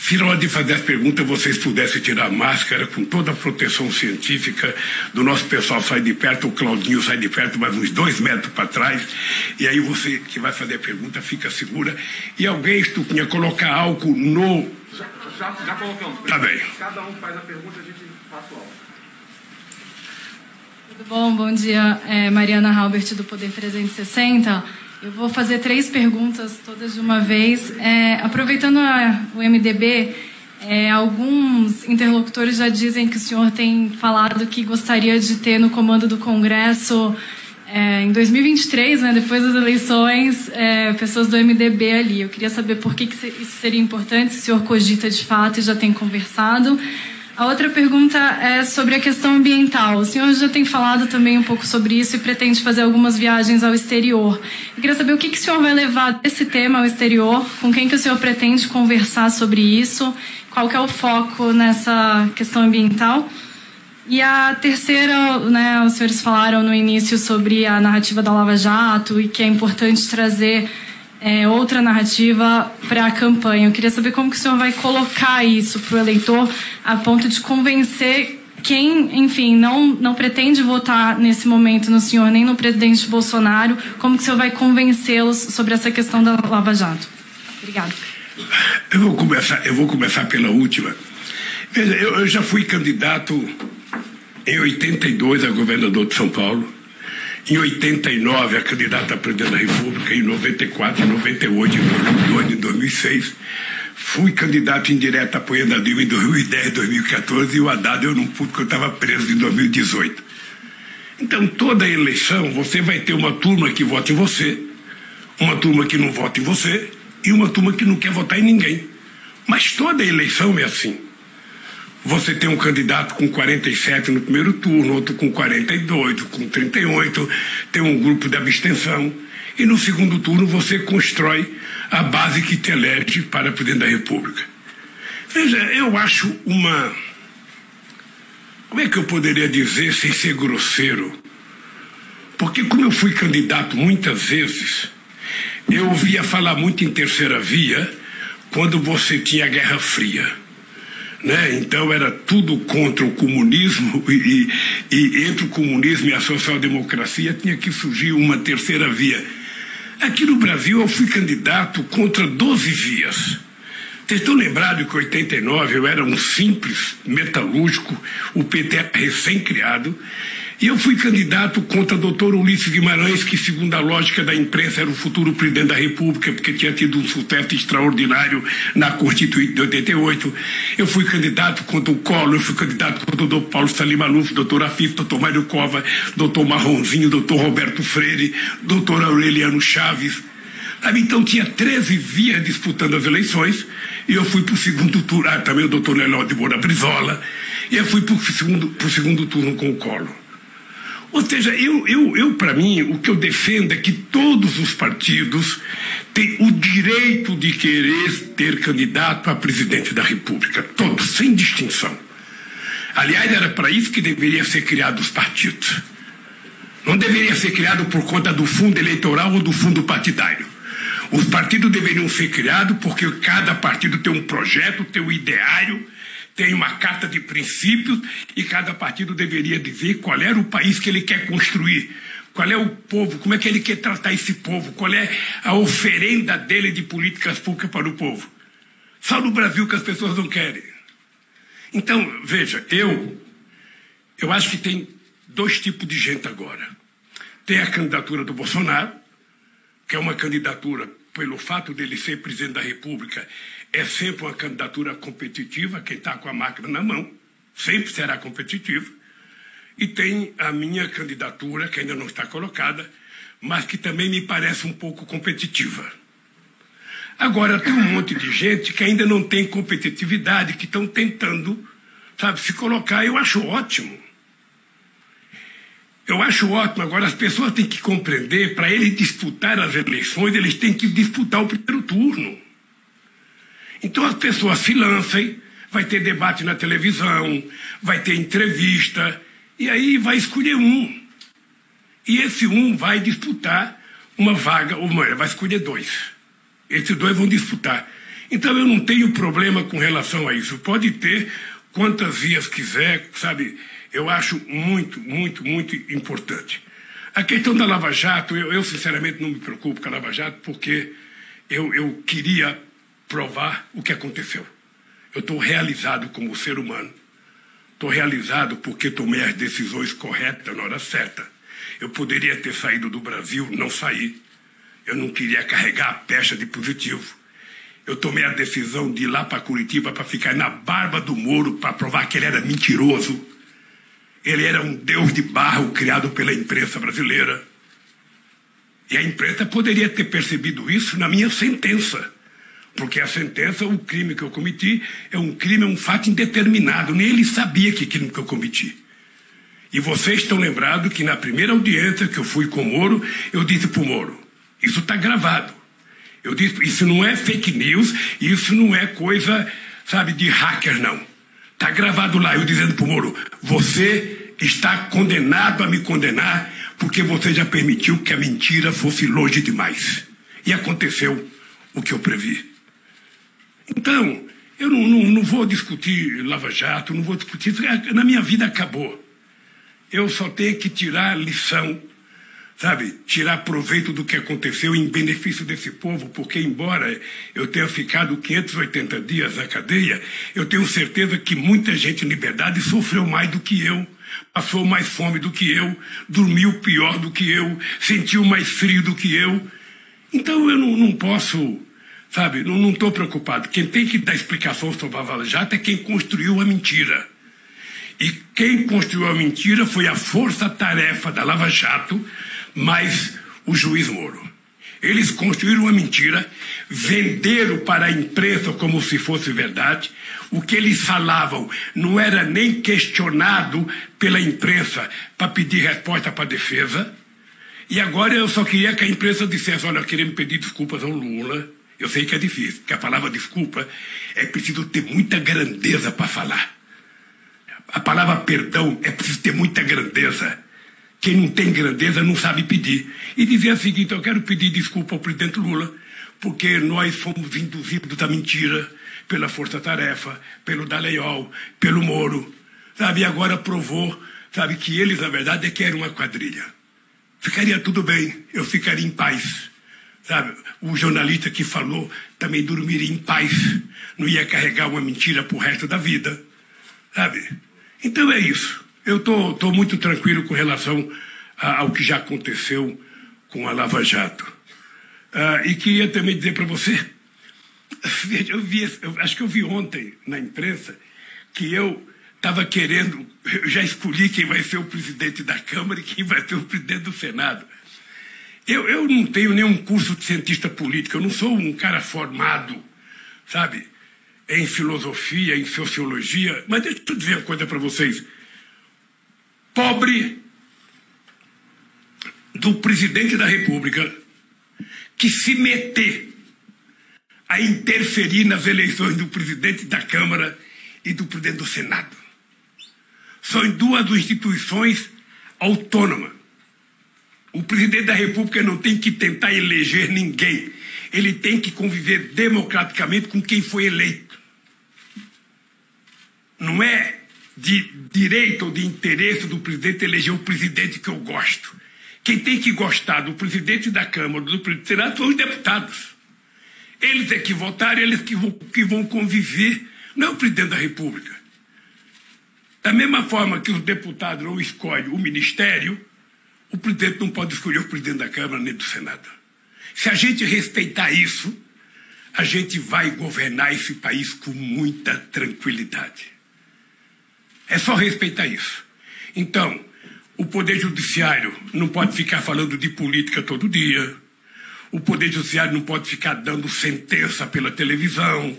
[SPEAKER 3] se na hora de fazer as perguntas vocês pudessem tirar a máscara com toda a proteção científica do nosso pessoal, sai de perto, o Claudinho sai de perto, mais uns 2 metros para trás, e aí você que vai fazer a pergunta fica segura. E alguém, Estuquinha, colocar álcool no...
[SPEAKER 5] Já colocamos.
[SPEAKER 3] Tá bem.
[SPEAKER 5] Cada um faz a pergunta, a gente passa o álcool.
[SPEAKER 6] Tudo bom? Bom dia. Mariana Halbert, do Poder 360. Eu vou fazer 3 perguntas, todas de uma vez. Aproveitando o MDB, alguns interlocutores já dizem que o senhor tem falado que gostaria de ter no comando do Congresso, em 2023, né, depois das eleições, pessoas do MDB ali. Eu queria saber por que isso seria importante, se o senhor cogita de fato e já tem conversado. A outra pergunta é sobre a questão ambiental. O senhor já tem falado também um pouco sobre isso e pretende fazer algumas viagens ao exterior. Eu queria saber o que o senhor vai levar desse tema ao exterior, com quem que o senhor pretende conversar sobre isso, qual que é o foco nessa questão ambiental. E a terceira, né, os senhores falaram no início sobre a narrativa da Lava Jato e que é importante trazer outra narrativa para a campanha. Eu queria saber como que o senhor vai colocar isso para o eleitor a ponto de convencer quem, enfim, não pretende votar nesse momento no senhor nem no presidente Bolsonaro, como que o senhor vai convencê-los sobre essa questão da Lava Jato? Obrigada.
[SPEAKER 3] Eu vou começar pela última. Veja, eu já fui candidato em 82 a governador de São Paulo. Em 89, a candidata a presidente da República, em 94, em 98, em 2002, em 2006. Fui candidato indireto apoiando a Dilma em 2010, 2014, e o Haddad eu não pude porque eu estava preso em 2018. Então, toda eleição, você vai ter uma turma que vota em você, uma turma que não vota em você e uma turma que não quer votar em ninguém. Mas toda eleição é assim. Você tem um candidato com 47 no primeiro turno, outro com 42, com 38, tem um grupo de abstenção. E no segundo turno você constrói a base que te elege para presidente da República. Veja, eu acho uma... Como é que eu poderia dizer sem ser grosseiro? Porque como eu fui candidato muitas vezes, eu ouvia falar muito em terceira via quando você tinha a Guerra Fria. Né? Então era tudo contra o comunismo e entre o comunismo e a social-democracia tinha que surgir uma terceira via. Aqui no Brasil eu fui candidato contra 12 vias. Vocês estão lembrados que em 89 eu era um simples metalúrgico, o PT era recém-criado, E eu fui candidato contra o doutor Ulisses Guimarães, que, segundo a lógica da imprensa, era o futuro presidente da República, porque tinha tido um sucesso extraordinário na Constituinte de 88. Eu fui candidato contra o Collor, eu fui candidato contra o doutor Paulo Salim Maluf, doutor Afif, doutor Mário Cova, doutor Marronzinho, doutor Roberto Freire, doutor Aureliano Chaves. Então tinha 13 vias disputando as eleições, e eu fui para o segundo turno, também o doutor Neló de Moura Brizola, e eu fui para o segundo turno com o Collor. Ou seja, eu para mim, o que eu defendo é que todos os partidos têm o direito de querer ter candidato a presidente da República, todos, sem distinção. Aliás, era para isso que deveria ser criado os partidos. Não deveria ser criado por conta do fundo eleitoral ou do fundo partidário. Os partidos deveriam ser criados porque cada partido tem um projeto, tem um ideário, tem uma carta de princípios, e cada partido deveria dizer qual era o país que ele quer construir, qual é o povo, como é que ele quer tratar esse povo, qual é a oferenda dele de políticas públicas para o povo. Só no Brasil que as pessoas não querem. Então, veja, eu acho que tem dois tipos de gente agora. Tem a candidatura do Bolsonaro, que é uma candidatura, pelo fato dele ser presidente da República, é sempre uma candidatura competitiva, quem está com a máquina na mão, sempre será competitiva. E tem a minha candidatura, que ainda não está colocada, mas que também me parece um pouco competitiva. Agora, tem um monte de gente que ainda não tem competitividade, que estão tentando, sabe, se colocar. Eu acho ótimo. Eu acho ótimo. Agora, as pessoas têm que compreender, para eles disputar as eleições, eles têm que disputar o primeiro turno. Então as pessoas se lancem, vai ter debate na televisão, vai ter entrevista, e aí vai escolher um. E esse um vai disputar uma vaga, ou vai escolher dois. Esses dois vão disputar. Então eu não tenho problema com relação a isso. Pode ter quantas vias quiser, sabe? Eu acho muito, muito, muito importante. A questão da Lava Jato, eu sinceramente não me preocupo com a Lava Jato, porque eu queria provar o que aconteceu. Eu estou realizado como ser humano. Estou realizado porque tomei as decisões corretas na hora certa. Eu poderia ter saído do Brasil, não saí. Eu não queria carregar a pecha de positivo. Eu tomei a decisão de ir lá para Curitiba para ficar na barba do Moro para provar que ele era mentiroso. Ele era um deus de barro criado pela imprensa brasileira. E a imprensa poderia ter percebido isso na minha sentença. Porque a sentença, o crime que eu cometi, é um crime, é um fato indeterminado. Nem ele sabia que crime que eu cometi. E vocês estão lembrados que na primeira audiência que eu fui com o Moro, eu disse para o Moro, isso está gravado. Eu disse, isso não é fake news, isso não é coisa, sabe, de hacker, não. Está gravado lá, eu dizendo para o Moro, você está condenado a me condenar porque você já permitiu que a mentira fosse longe demais. E aconteceu o que eu previ. Então, eu não vou discutir Lava Jato, não vou discutir isso. Na minha vida acabou. Eu só tenho que tirar lição, sabe? Tirar proveito do que aconteceu em benefício desse povo, porque embora eu tenha ficado 580 dias na cadeia, eu tenho certeza que muita gente em liberdade sofreu mais do que eu, passou mais fome do que eu, dormiu pior do que eu, sentiu mais frio do que eu. Então eu não posso... Sabe, não estou preocupado. Quem tem que dar explicação sobre a Lava Jato é quem construiu a mentira. E quem construiu a mentira foi a força-tarefa da Lava Jato, mais o juiz Moro. Eles construíram uma mentira, venderam para a imprensa como se fosse verdade. O que eles falavam não era nem questionado pela imprensa para pedir resposta para a defesa. E agora eu só queria que a imprensa dissesse, olha, queremos pedir desculpas ao Lula. Eu sei que é difícil, porque a palavra desculpa é preciso ter muita grandeza para falar. A palavra perdão é preciso ter muita grandeza. Quem não tem grandeza não sabe pedir. E dizer o seguinte, eu quero pedir desculpa ao presidente Lula, porque nós fomos induzidos à mentira pela força-tarefa, pelo Dallagnol, pelo Moro. Sabe, e agora provou, sabe, que eles, na verdade, é que eram uma quadrilha. Ficaria tudo bem, eu ficaria em paz. Sabe, o jornalista que falou também dormiria em paz, não ia carregar uma mentira pro resto da vida, sabe? Então é isso. Eu estou muito tranquilo com relação ao que já aconteceu com a Lava Jato. E queria também dizer para você, acho que eu vi ontem na imprensa que eu estava querendo, eu já escolhi quem vai ser o presidente da Câmara e quem vai ser o presidente do Senado. Eu não tenho nenhum curso de cientista político, eu não sou um cara formado, sabe, em filosofia, em sociologia, mas deixa eu dizer uma coisa para vocês. Pobre do presidente da República que se meter a interferir nas eleições do presidente da Câmara e do presidente do Senado. São duas instituições autônomas. O presidente da República não tem que tentar eleger ninguém. Ele tem que conviver democraticamente com quem foi eleito. Não é de direito ou de interesse do presidente eleger o presidente que eu gosto. Quem tem que gostar do presidente da Câmara, do presidente do Senado, são os deputados. Eles é que votaram, eles que vão conviver, não é o presidente da República. Da mesma forma que os deputados não escolhem o ministério, o presidente não pode escolher o presidente da Câmara nem do Senado. Se a gente respeitar isso, a gente vai governar esse país com muita tranquilidade. É só respeitar isso. Então, o Poder Judiciário não pode ficar falando de política todo dia. O Poder Judiciário não pode ficar dando sentença pela televisão.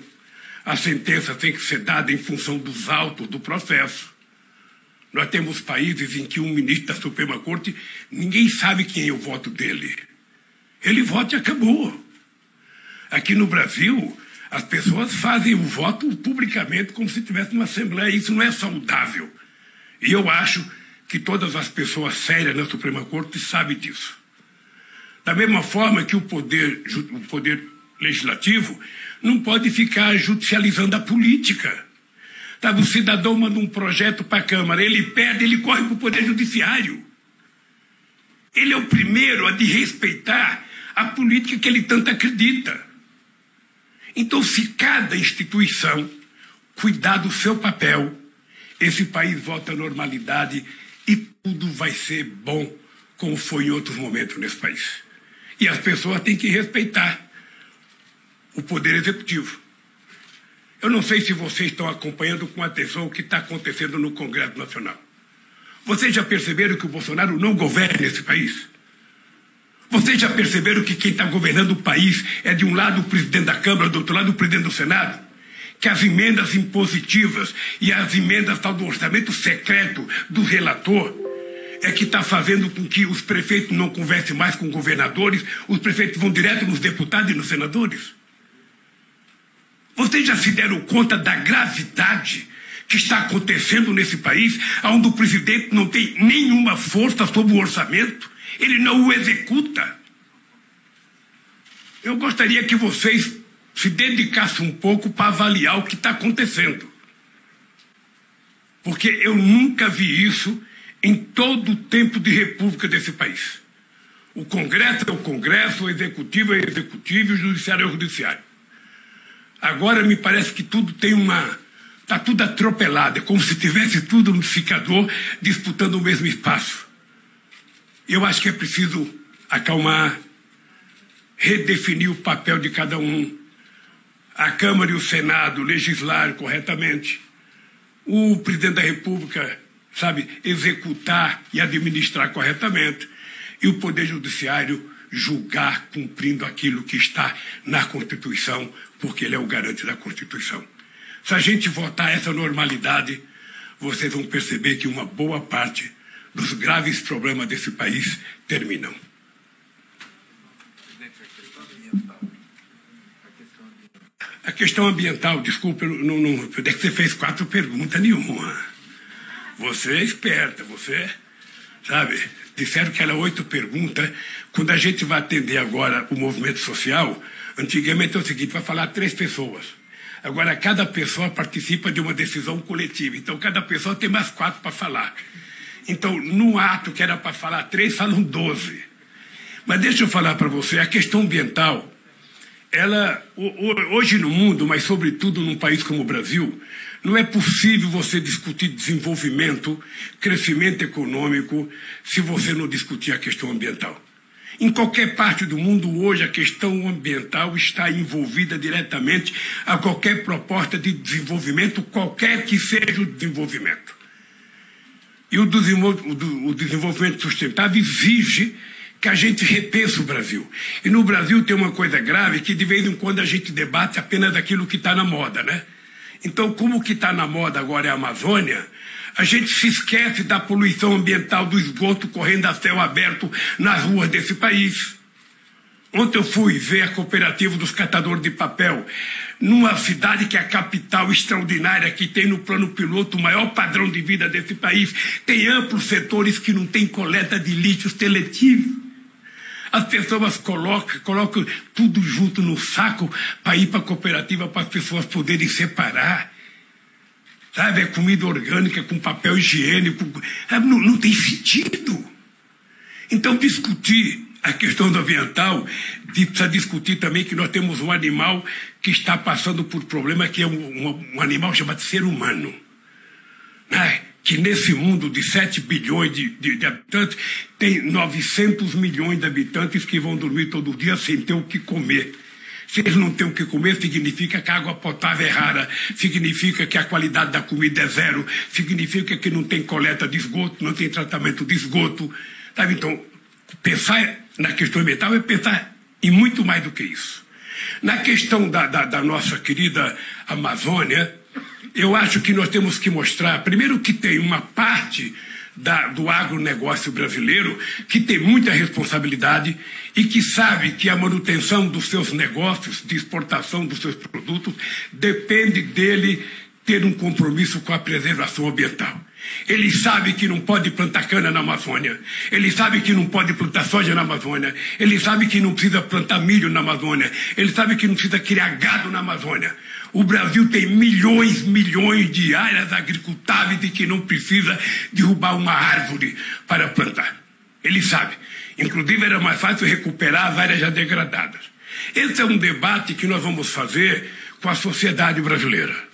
[SPEAKER 3] A sentença tem que ser dada em função dos autos do processo. Nós temos países em que um ministro da Suprema Corte, ninguém sabe quem é o voto dele. Ele vota e acabou. Aqui no Brasil, as pessoas fazem o voto publicamente como se tivesse uma Assembleia. Isso não é saudável. E eu acho que todas as pessoas sérias na Suprema Corte sabem disso. Da mesma forma que o poder legislativo não pode ficar judicializando a política. Sabe, o cidadão manda um projeto para a Câmara, ele perde, ele corre para o Poder Judiciário. Ele é o primeiro a desrespeitar a política que ele tanto acredita. Então, se cada instituição cuidar do seu papel, esse país volta à normalidade e tudo vai ser bom, como foi em outros momentos nesse país. E as pessoas têm que respeitar o Poder Executivo. Eu não sei se vocês estão acompanhando com atenção o que está acontecendo no Congresso Nacional. Vocês já perceberam que o Bolsonaro não governa esse país? Vocês já perceberam que quem está governando o país é de um lado o presidente da Câmara, do outro lado o presidente do Senado? Que as emendas impositivas e as emendas tal do orçamento secreto do relator é que está fazendo com que os prefeitos não conversem mais com governadores, os prefeitos vão direto nos deputados e nos senadores? Vocês já se deram conta da gravidade que está acontecendo nesse país, onde o presidente não tem nenhuma força sobre o orçamento? Ele não o executa. Eu gostaria que vocês se dedicassem um pouco para avaliar o que está acontecendo. Porque eu nunca vi isso em todo o tempo de república desse país. O Congresso é o Congresso, o Executivo é o Executivo e o Judiciário é o Judiciário. Agora me parece que tudo tem está tudo atropelado, é como se tivesse tudo no liquidificador disputando o mesmo espaço. Eu acho que é preciso acalmar, redefinir o papel de cada um, a Câmara e o Senado legislar corretamente, o presidente da República, sabe, executar e administrar corretamente, e o Poder Judiciário julgar cumprindo aquilo que está na Constituição, porque ele é o garante da Constituição. Se a gente votar essa normalidade, vocês vão perceber que uma boa parte dos graves problemas desse país terminam. A questão ambiental, desculpa, é que você fez 4 perguntas nenhuma. Você é esperta, você, sabe, disseram que era 8 perguntas. Quando a gente vai atender agora o movimento social, antigamente é o seguinte, vai falar 3 pessoas. Agora, cada pessoa participa de uma decisão coletiva. Então, cada pessoa tem mais 4 para falar. Então, no ato que era para falar 3, falam 12. Mas deixa eu falar para você, a questão ambiental, ela, hoje no mundo, mas sobretudo num país como o Brasil, Não é possível você discutir desenvolvimento, crescimento econômico, se você não discutir a questão ambiental. Em qualquer parte do mundo hoje, a questão ambiental está envolvida diretamente a qualquer proposta de desenvolvimento, qualquer que seja o desenvolvimento. E o desenvolvimento sustentável exige que a gente repense o Brasil. E no Brasil tem uma coisa grave que de vez em quando a gente debate apenas aquilo que está na moda, né? Então, como o que está na moda agora é a Amazônia, a gente se esquece da poluição ambiental do esgoto correndo a céu aberto nas ruas desse país. Ontem eu fui ver a cooperativa dos catadores de papel numa cidade que é a capital extraordinária, que tem no plano piloto o maior padrão de vida desse país. Tem amplos setores que não tem coleta de lixo seletivo. As pessoas colocam tudo junto no saco para ir para a cooperativa para as pessoas poderem separar. Sabe, é comida orgânica com papel higiênico. Não tem sentido. Então, discutir a questão do ambiental, precisa discutir também que nós temos um animal que está passando por problema, que é um animal chamado ser humano. Né? Que nesse mundo de 7 bilhões de habitantes, tem 900 milhões de habitantes que vão dormir todo dia sem ter o que comer. Se eles não têm o que comer, significa que a água potável é rara, significa que a qualidade da comida é zero, significa que não tem coleta de esgoto, não tem tratamento de esgoto. Sabe? Então, pensar na questão ambiental é pensar em muito mais do que isso. Na questão da nossa querida Amazônia, eu acho que nós temos que mostrar, primeiro, que tem uma parte do agronegócio brasileiro que tem muita responsabilidade e que sabe que a manutenção dos seus negócios, de exportação dos seus produtos, depende dele ter um compromisso com a preservação ambiental. Ele sabe que não pode plantar cana na Amazônia. Ele sabe que não pode plantar soja na Amazônia. Ele sabe que não precisa plantar milho na Amazônia. Ele sabe que não precisa criar gado na Amazônia. O Brasil tem milhões de áreas agricultáveis e que não precisa derrubar uma árvore para plantar. Ele sabe. Inclusive, era mais fácil recuperar as áreas já degradadas. Esse é um debate que nós vamos fazer com a sociedade brasileira.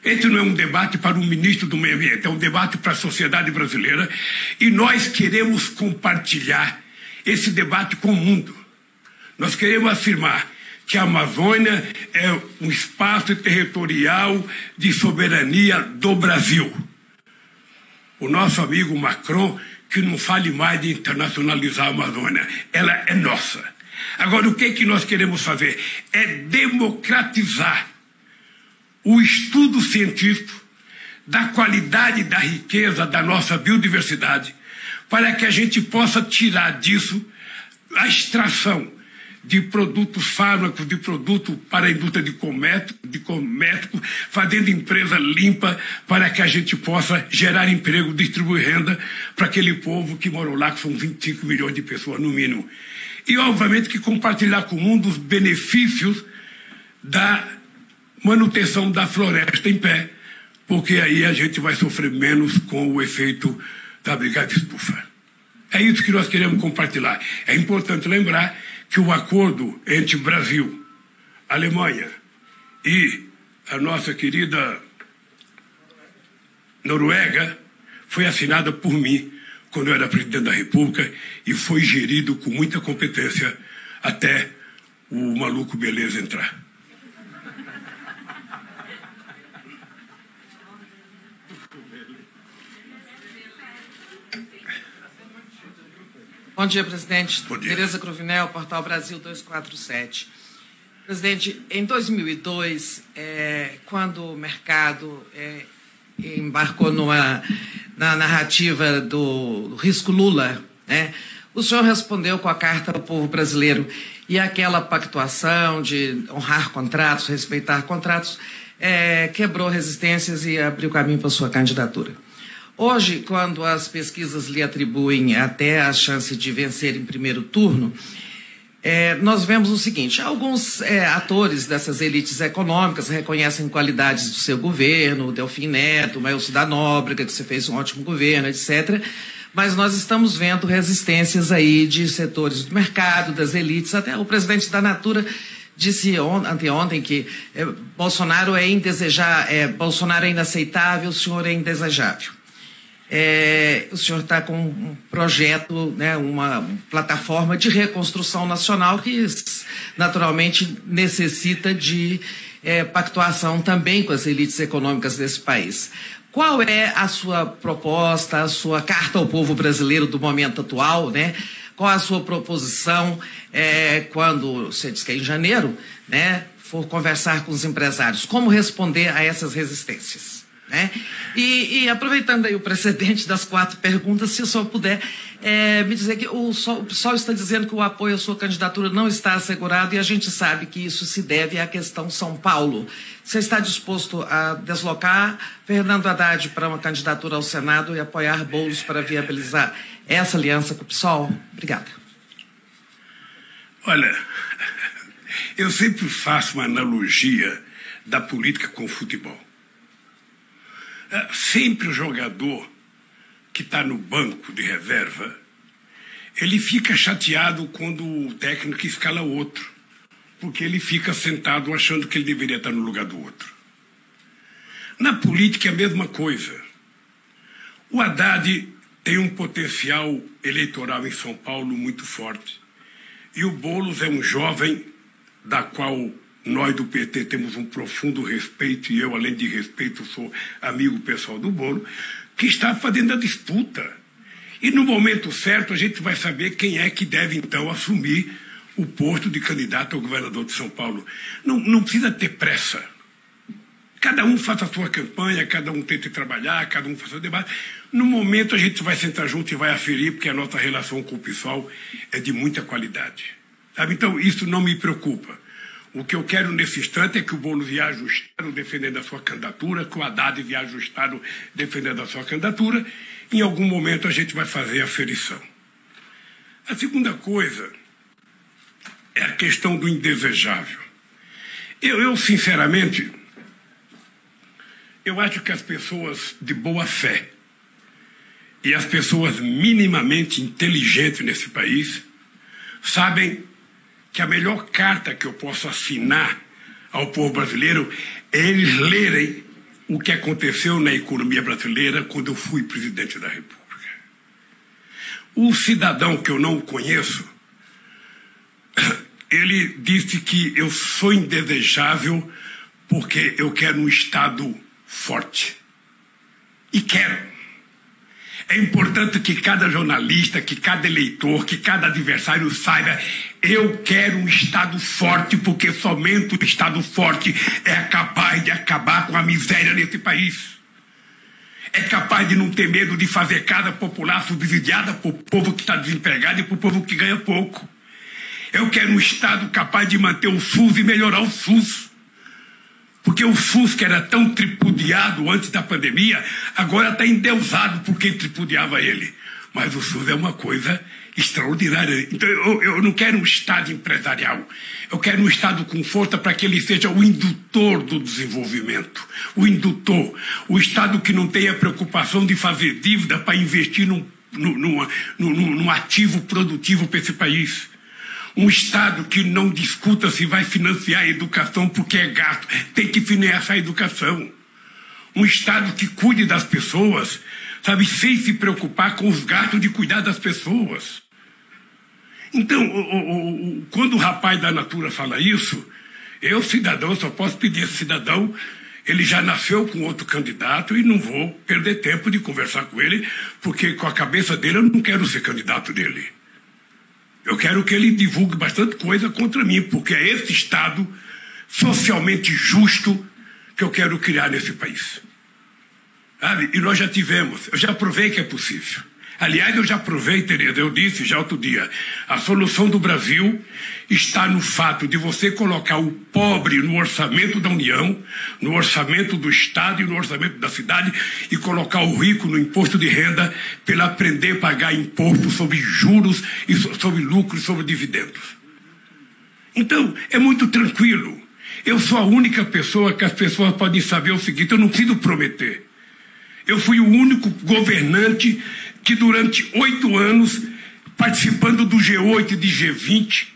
[SPEAKER 3] Esse não é um debate para o ministro do Meio Ambiente, é um debate para a sociedade brasileira. E nós queremos compartilhar esse debate com o mundo. Nós queremos afirmar que a Amazônia é um espaço territorial de soberania do Brasil. O nosso amigo Macron, que não fale mais de internacionalizar a Amazônia, ela é nossa. Agora, o que nós queremos fazer? É democratizar o estudo científico da qualidade e da riqueza da nossa biodiversidade, para que a gente possa tirar disso a extração de produtos fármacos, de produto para a indústria de comércio, fazendo empresa limpa para que a gente possa gerar emprego, distribuir renda para aquele povo que morou lá, que são 25 milhões de pessoas no mínimo. E, obviamente, que compartilhar com o mundo os benefícios da manutenção da floresta em pé, porque aí a gente vai sofrer menos com o efeito da brigada estufa. É isso que nós queremos compartilhar. É importante lembrar que o acordo entre Brasil, Alemanha e a nossa querida Noruega foi assinado por mim quando eu era presidente da República e foi gerido com muita competência até o maluco Beleza entrar.
[SPEAKER 7] Bom dia, presidente.
[SPEAKER 3] Bom dia.
[SPEAKER 7] Tereza Cruvinel, Portal Brasil 247. Presidente, em 2002, quando o mercado embarcou na narrativa do risco Lula, né, o senhor respondeu com a Carta ao Povo Brasileiro e aquela pactuação de honrar contratos, respeitar contratos, quebrou resistências e abriu caminho para a sua candidatura. Hoje, quando as pesquisas lhe atribuem até a chance de vencer em primeiro turno, nós vemos o seguinte: alguns atores dessas elites econômicas reconhecem qualidades do seu governo, o Delfim Neto, o Maelcio da Nóbrega, que você fez um ótimo governo, etc. Mas nós estamos vendo resistências aí de setores do mercado, das elites, até o presidente da Natura disse anteontem que Bolsonaro é Bolsonaro é inaceitável, o senhor é indesejável. O senhor está com um projeto, né, uma plataforma de reconstrução nacional que naturalmente necessita de pactuação também com as elites econômicas desse país. Qual é a sua proposta, a sua carta ao povo brasileiro do momento atual, né? Qual a sua proposição quando, você diz que é em janeiro, né, for conversar com os empresários? Como responder a essas resistências? Né? E aproveitando aí o precedente das 4 perguntas, se o senhor puder me dizer que o PSOL está dizendo que o apoio à sua candidatura não está assegurado e a gente sabe que isso se deve à questão São Paulo. Você está disposto a deslocar Fernando Haddad para uma candidatura ao Senado e apoiar Boulos para viabilizar essa aliança com o PSOL? Obrigada.
[SPEAKER 3] Olha, eu sempre faço uma analogia da política com o futebol. Sempre o jogador que está no banco de reserva, ele fica chateado quando o técnico escala outro, porque ele fica sentado achando que ele deveria estar no lugar do outro. Na política é a mesma coisa. O Haddad tem um potencial eleitoral em São Paulo muito forte. E o Boulos é um jovem da qual nós do PT temos um profundo respeito, e eu, além de respeito, sou amigo pessoal do Boulos, que está fazendo a disputa. E no momento certo a gente vai saber quem é que deve, então, assumir o posto de candidato ao governador de São Paulo. Não precisa ter pressa. Cada um faça a sua campanha, cada um tente trabalhar, cada um faça o debate. No momento a gente vai sentar junto e vai aferir, porque a nossa relação com o PSOL é de muita qualidade. Sabe? Então, isso não me preocupa. O que eu quero nesse instante é que o Boulos vier ajustado defendendo a sua candidatura, que o Haddad vier ajustado defendendo a sua candidatura. Em algum momento a gente vai fazer a aferição. A segunda coisa é a questão do indesejável. Eu sinceramente, eu acho que as pessoas de boa fé e as pessoas minimamente inteligentes nesse país sabem que a melhor carta que eu posso assinar ao povo brasileiro é eles lerem o que aconteceu na economia brasileira quando eu fui presidente da República. O cidadão que eu não conheço, ele disse que eu sou indesejável porque eu quero um Estado forte. E quero. É importante que cada jornalista, que cada eleitor, que cada adversário saiba: eu quero um Estado forte, porque somente o Estado forte é capaz de acabar com a miséria nesse país. É capaz de não ter medo de fazer casa popular subsidiada para o povo que está desempregado e para o povo que ganha pouco. Eu quero um Estado capaz de manter o SUS e melhorar o SUS. Porque o SUS, que era tão tripudiado antes da pandemia, agora está endeusado por quem tripudiava ele. Mas o SUS é uma coisa extraordinária. Então eu não quero um Estado empresarial. Eu quero um Estado com força para que ele seja o indutor do desenvolvimento. O indutor. O Estado que não tenha preocupação de fazer dívida para investir num ativo produtivo para esse país. Um Estado que não discuta se vai financiar a educação porque é gasto. Tem que financiar a educação. Um Estado que cuide das pessoas, sabe, sem se preocupar com os gastos de cuidar das pessoas. Então, quando o rapaz da Natura fala isso, eu, cidadão, só posso pedir a esse cidadão, ele já nasceu com outro candidato e não vou perder tempo de conversar com ele, porque com a cabeça dele eu não quero ser candidato dele. Eu quero que ele divulgue bastante coisa contra mim, porque é esse Estado socialmente justo que eu quero criar nesse país. Sabe? E nós já tivemos, eu já provei que é possível. Aliás, eu já provei, Tereza, eu disse já outro dia, a solução do Brasil está no fato de você colocar o pobre no orçamento da União, no orçamento do Estado e no orçamento da cidade, e colocar o rico no imposto de renda para ele aprender a pagar imposto sobre juros, e sobre lucros, sobre dividendos. Então, é muito tranquilo. Eu sou a única pessoa que as pessoas podem saber o seguinte: eu não preciso prometer. Eu fui o único governante que durante 8 anos, participando do G8 e de G20,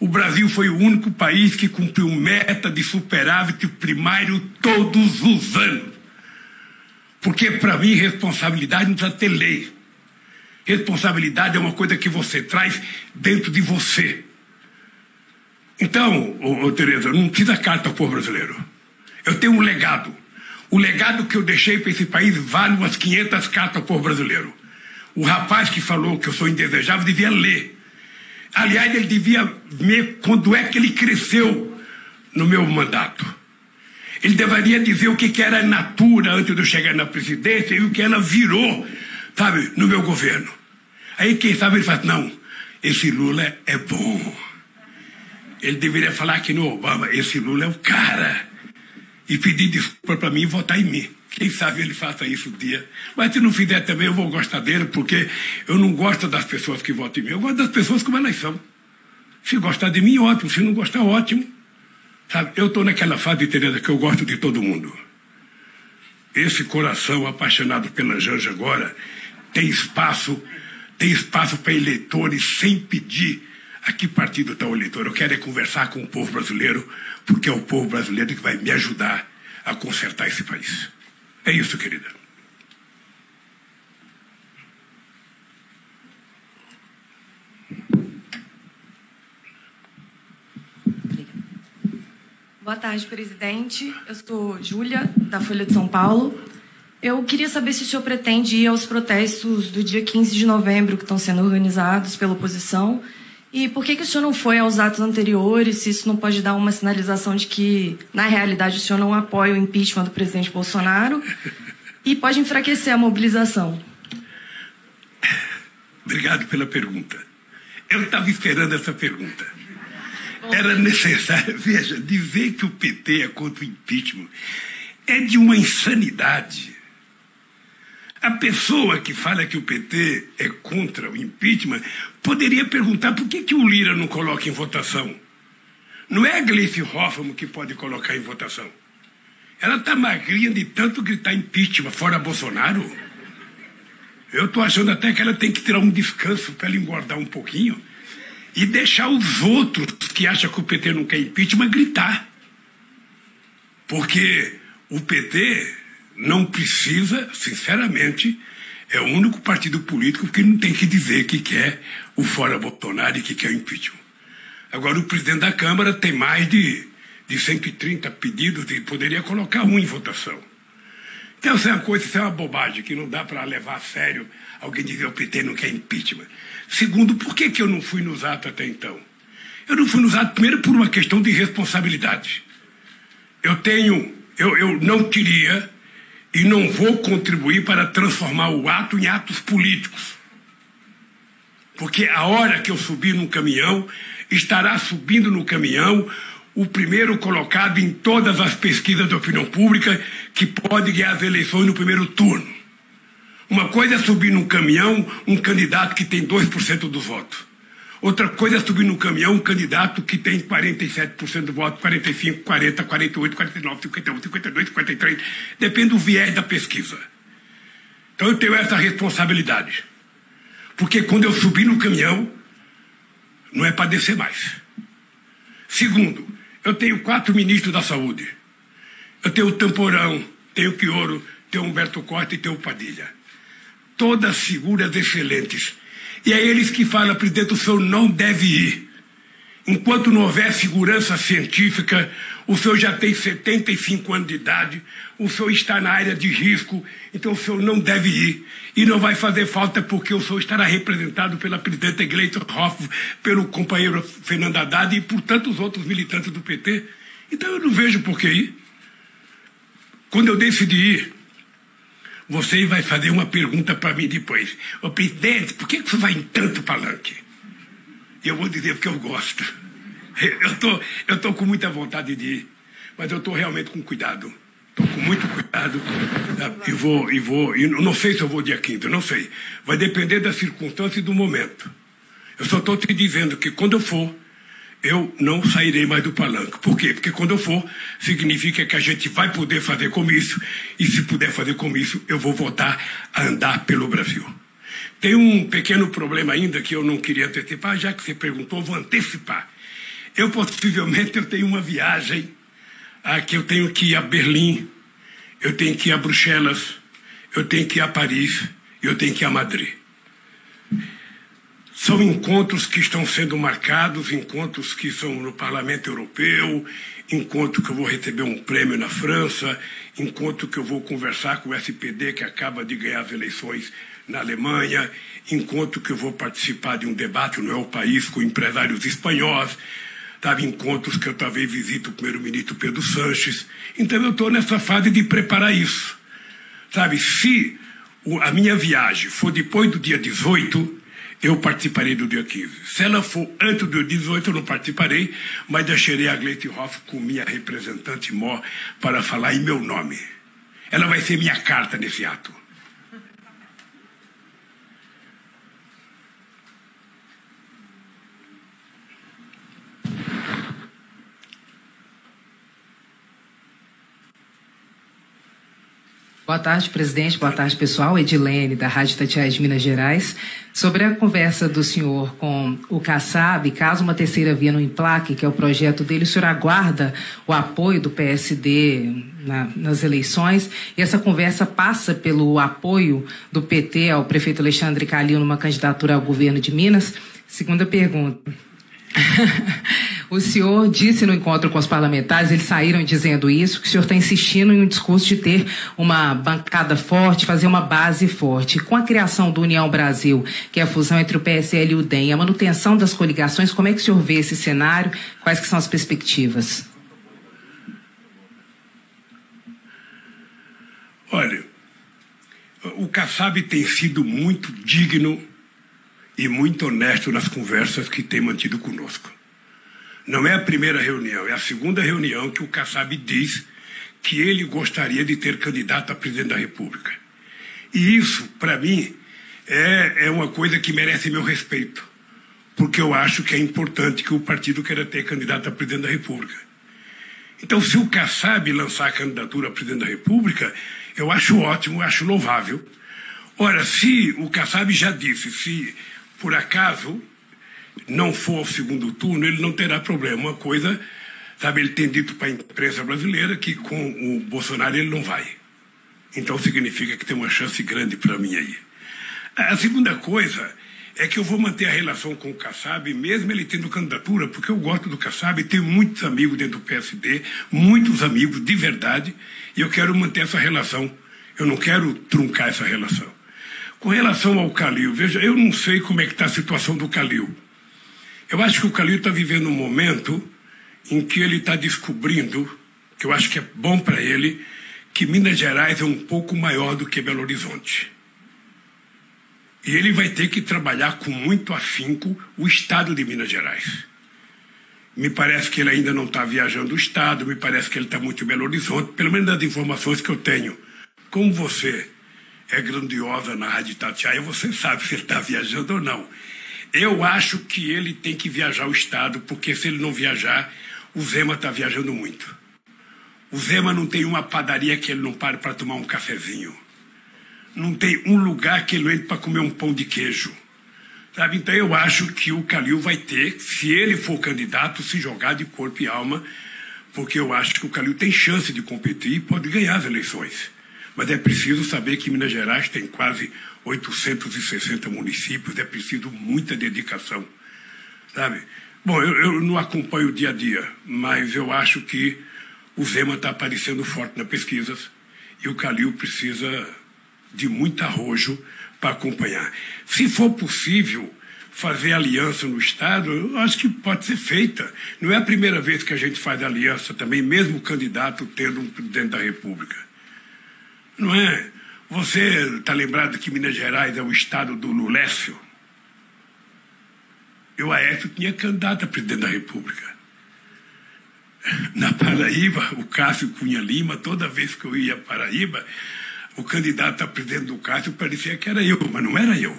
[SPEAKER 3] O Brasil foi o único país que cumpriu meta de superávit primário todos os anos. Porque, para mim, responsabilidade não precisa ter lei. Responsabilidade é uma coisa que você traz dentro de você. Então, Tereza, não precisa carta ao povo brasileiro. Eu tenho um legado. O legado que eu deixei para esse país vale umas 500 cartas ao povo brasileiro. O rapaz que falou que eu sou indesejável devia ler. Aliás, ele devia ver quando é que ele cresceu no meu mandato. Ele deveria dizer o que era a Natura antes de eu chegar na presidência e o que ela virou, sabe, no meu governo. Aí, quem sabe, ele fala, não, esse Lula é bom. Ele deveria falar que no Obama, esse Lula é o cara. E pedir desculpa para mim e votar em mim. Quem sabe ele faça isso um dia. Mas se não fizer também, eu vou gostar dele, porque eu não gosto das pessoas que votam em mim. Eu gosto das pessoas como elas são. Se gostar de mim, ótimo. Se não gostar, ótimo. Sabe, eu estou naquela fase, Tereza, que eu gosto de todo mundo. Esse coração apaixonado pela Janja agora tem espaço para eleitores sem pedir a que partido está o eleitor. Eu quero é conversar com o povo brasileiro, porque é o povo brasileiro que vai me ajudar a consertar esse país. É isso, querida.
[SPEAKER 8] Boa tarde, presidente. Eu sou Júlia, da Folha de São Paulo. Eu queria saber se o senhor pretende ir aos protestos do dia 15 de novembro, que estão sendo organizados pela oposição, e por que o senhor não foi aos atos anteriores, se isso não pode dar uma sinalização de que, na realidade, o senhor não apoia o impeachment do presidente Bolsonaro e pode enfraquecer a mobilização.
[SPEAKER 3] Obrigado pela pergunta. Eu estava esperando essa pergunta. Era necessário, veja, dizer que o PT é contra o impeachment é de uma insanidade. A pessoa que fala que o PT é contra o impeachment poderia perguntar por que o Lira não coloca em votação. Não é a Gleice Hoffmann que pode colocar em votação. Ela está magrinha de tanto gritar impeachment fora Bolsonaro. Eu estou achando até que ela tem que tirar um descanso para ela engordar um pouquinho e deixar os outros que acham que o PT não quer impeachment gritar. Porque o PT não precisa, sinceramente, é o único partido político que não tem que dizer que quer o fora Bolsonaro e que quer o impeachment. Agora, o presidente da Câmara tem mais de 130 pedidos e poderia colocar um em votação. Então, isso é uma bobagem que não dá para levar a sério alguém dizer que o PT não quer impeachment. Segundo, por que eu não fui nos atos até então? Eu não fui nos atos, primeiro, por uma questão de responsabilidade. Eu não queria e não vou contribuir para transformar o ato em atos políticos. Porque a hora que eu subir no caminhão, estará subindo no caminhão o primeiro colocado em todas as pesquisas de opinião pública que pode ganhar as eleições no primeiro turno. Uma coisa é subir num caminhão um candidato que tem 2% dos votos. Outra coisa é subir num caminhão um candidato que tem 47% do voto, 45%, 40%, 48%, 49%, 51%, 52%, 53%. Depende do viés da pesquisa. Então eu tenho essa responsabilidade. Porque quando eu subir no caminhão, não é para descer mais. Segundo, eu tenho 4 ministros da saúde. Eu tenho o Tamporão, tenho o Quioro, tenho o Humberto Costa e tenho o Padilha. Todas figuras excelentes. E é eles que falam, presidente, o senhor não deve ir. Enquanto não houver segurança científica, o senhor já tem 75 anos de idade, o senhor está na área de risco, então o senhor não deve ir. E não vai fazer falta porque o senhor estará representado pela presidenta Gleice Hoffmann, pelo companheiro Fernando Haddad e por tantos outros militantes do PT. Então eu não vejo por que ir. Quando eu decidi ir, você vai fazer uma pergunta para mim depois. Ô, presidente, por que você vai em tanto palanque? E eu vou dizer porque eu gosto. Eu tô com muita vontade de ir, mas eu estou realmente com cuidado. Estou com muito cuidado. E não sei se eu vou dia 15, não sei. Vai depender da circunstância e do momento. Eu só estou te dizendo que quando eu for, eu não sairei mais do palanque. Por quê? Porque quando eu for, significa que a gente vai poder fazer comício, e se puder fazer comício, eu vou voltar a andar pelo Brasil. Tem um pequeno problema ainda que eu não queria antecipar, já que você perguntou, vou antecipar. possivelmente eu tenho uma viagem que eu tenho que ir a Berlim, eu tenho que ir a Bruxelas, eu tenho que ir a Paris, eu tenho que ir a Madrid. São encontros que estão sendo marcados, encontros que são no Parlamento Europeu, encontro que eu vou receber um prêmio na França, encontro que eu vou conversar com o SPD, que acaba de ganhar as eleições na Alemanha, encontro que eu vou participar de um debate no El País com empresários espanhóis, sabe, encontros que eu talvez visite o primeiro-ministro Pedro Sanches. Então eu estou nessa fase de preparar isso. Sabe, se a minha viagem for depois do dia 18, eu participarei do dia 15. Se ela for antes do dia 18, eu não participarei, mas deixarei a Gleisi Hoff com minha representante maior para falar em meu nome. Ela vai ser minha carta nesse ato.
[SPEAKER 9] Boa tarde, presidente. Boa tarde, pessoal. Edilene, da Rádio Itatiaia de Minas Gerais. Sobre a conversa do senhor com o Kassab, caso uma terceira via não emplaque, que é o projeto dele, o senhor aguarda o apoio do PSD nas eleições? E essa conversa passa pelo apoio do PT ao prefeito Alexandre Calil numa candidatura ao governo de Minas? Segunda pergunta. O senhor disse no encontro com os parlamentares, eles saíram dizendo isso, que o senhor está insistindo em um discurso de ter uma bancada forte, fazer uma base forte. Com a criação do União Brasil, que é a fusão entre o PSL e o DEM, a manutenção das coligações, como é que o senhor vê esse cenário? Quais que são as perspectivas?
[SPEAKER 3] Olha, o Kassab tem sido muito digno e muito honesto nas conversas que tem mantido conosco. Não é a primeira reunião, é a segunda reunião que o Kassab diz que ele gostaria de ter candidato a presidente da República. E isso, para mim, é uma coisa que merece meu respeito, porque eu acho que é importante que o partido queira ter candidato a presidente da República. Então, se o Kassab lançar a candidatura a presidente da República, eu acho ótimo, eu acho louvável. Ora, se o Kassab já disse, se por acaso não for ao segundo turno, ele não terá problema. Uma coisa, sabe, ele tem dito para a imprensa brasileira que com o Bolsonaro ele não vai. Então significa que tem uma chance grande para mim aí. A segunda coisa é que eu vou manter a relação com o Kassab, mesmo ele tendo candidatura, porque eu gosto do Kassab, tenho muitos amigos dentro do PSD, muitos amigos de verdade, e eu quero manter essa relação. Eu não quero truncar essa relação. Com relação ao Calil, veja, eu não sei como é que está a situação do Calil. Eu acho que o Calil está vivendo um momento em que ele está descobrindo, que eu acho que é bom para ele, que Minas Gerais é um pouco maior do que Belo Horizonte. E ele vai ter que trabalhar com muito afinco o estado de Minas Gerais. Me parece que ele ainda não está viajando o estado, me parece que ele está muito em Belo Horizonte, pelo menos das informações que eu tenho. Como você é grandiosa na Rádio Itatiaia, você sabe se ele está viajando ou não. Eu acho que ele tem que viajar o estado, porque se ele não viajar, o Zema está viajando muito. O Zema não tem uma padaria que ele não pare para tomar um cafezinho. Não tem um lugar que ele entre para comer um pão de queijo. Sabe? Então eu acho que o Calil vai ter, se ele for candidato, se jogar de corpo e alma, porque eu acho que o Calil tem chance de competir e pode ganhar as eleições. Mas é preciso saber que Minas Gerais tem quase 860 municípios, é preciso muita dedicação, sabe? Bom, eu não acompanho o dia a dia, mas eu acho que o Zema está aparecendo forte nas pesquisas e o Calil precisa de muito arrojo para acompanhar. Se for possível fazer aliança no Estado, eu acho que pode ser feita. Não é a primeira vez que a gente faz aliança também, mesmo o candidato tendo um presidente da República. Não é? Você está lembrado que Minas Gerais é o estado do Lulécio? E o Aécio tinha candidato a presidente da República. Na Paraíba, o Cássio Cunha Lima, toda vez que eu ia a Paraíba, o candidato a presidente do Cássio parecia que era eu, mas não era eu.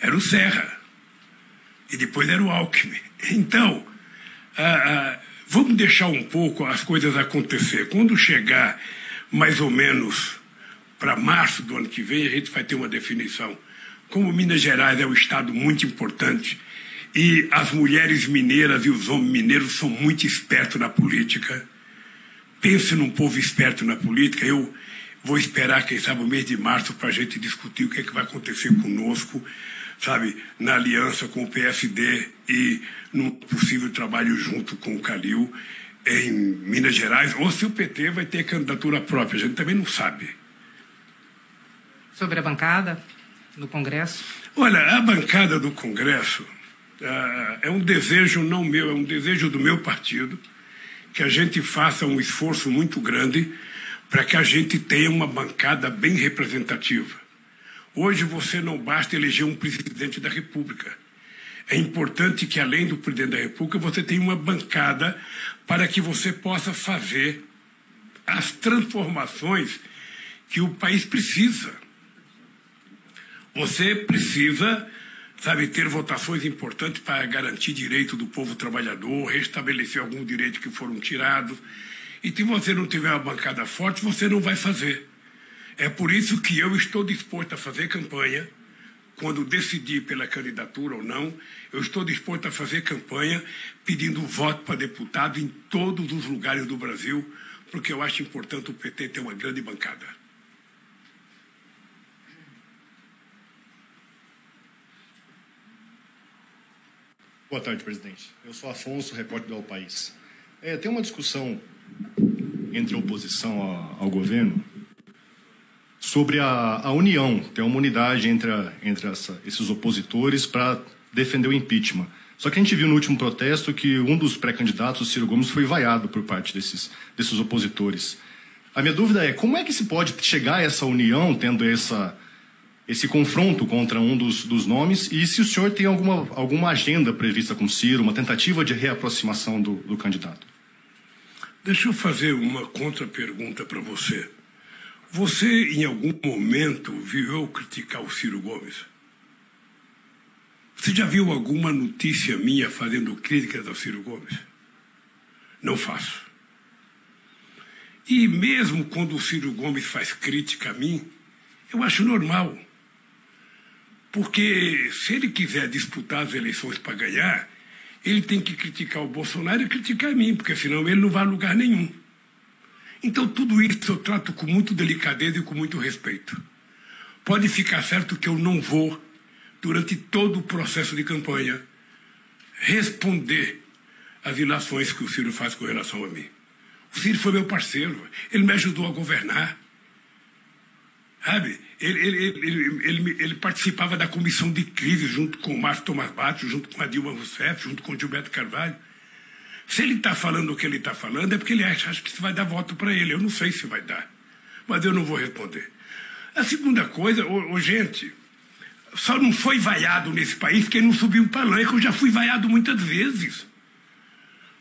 [SPEAKER 3] Era o Serra. E depois era o Alckmin. Então, vamos deixar um pouco as coisas acontecer. Quando chegar mais ou menos para março do ano que vem, a gente vai ter uma definição. Como Minas Gerais é um estado muito importante, E as mulheres mineiras e os homens mineiros são muito espertos na política. Pense num povo esperto na política. Eu vou esperar, quem sabe, o mês de março para a gente discutir o que é que vai acontecer conosco, sabe, na aliança com o PSD e num possível trabalho junto com o Calil em Minas Gerais, ou se o PT vai ter candidatura própria. A gente também não sabe.
[SPEAKER 9] Sobre a bancada no Congresso?
[SPEAKER 3] Olha, a bancada do Congresso é um desejo não meu, é um desejo do meu partido, que a gente faça um esforço muito grande para que a gente tenha uma bancada bem representativa. Hoje você não basta eleger um presidente da República. É importante que, além do presidente da República, você tenha uma bancada para que você possa fazer as transformações que o país precisa. Você precisa, sabe, ter votações importantes para garantir direito do povo trabalhador, restabelecer alguns direitos que foram tirados. E se você não tiver uma bancada forte, você não vai fazer. É por isso que eu estou disposto a fazer campanha. Quando decidir pela candidatura ou não, eu estou disposto a fazer campanha pedindo voto para deputado em todos os lugares do Brasil, porque eu acho importante o PT ter uma grande bancada.
[SPEAKER 10] Boa tarde, presidente. Eu sou Afonso, repórter do El País. Tem uma discussão entre a oposição ao governo sobre a união, tem uma unidade entre esses opositores para defender o impeachment. Só que a gente viu no último protesto que um dos pré-candidatos, o Ciro Gomes, foi vaiado por parte desses opositores. A minha dúvida é como é que se pode chegar a essa união, tendo esse confronto contra um dos nomes, e se o senhor tem alguma agenda prevista com o Ciro, uma tentativa de reaproximação do candidato?
[SPEAKER 3] Deixa eu fazer uma contra-pergunta para você. Você, em algum momento, viu eu criticar o Ciro Gomes? Você já viu alguma notícia minha fazendo críticas ao Ciro Gomes? Não faço. E mesmo quando o Ciro Gomes faz crítica a mim, eu acho normal. Porque se ele quiser disputar as eleições para ganhar, ele tem que criticar o Bolsonaro e criticar a mim, porque senão ele não vai a lugar nenhum. Então, tudo isso eu trato com muita delicadeza e com muito respeito. Pode ficar certo que eu não vou, durante todo o processo de campanha, responder às ilações que o Ciro faz com relação a mim. O Ciro foi meu parceiro, ele me ajudou a governar. Sabe? Ele participava da comissão de crise junto com o Márcio Tomás Batio, junto com a Dilma Rousseff, junto com o Gilberto Carvalho. Se ele está falando o que ele está falando, é porque ele acha que isso vai dar voto para ele. Eu não sei se vai dar, mas eu não vou responder. A segunda coisa, gente, só não foi vaiado nesse país quem não subiu o palanque. Eu já fui vaiado muitas vezes.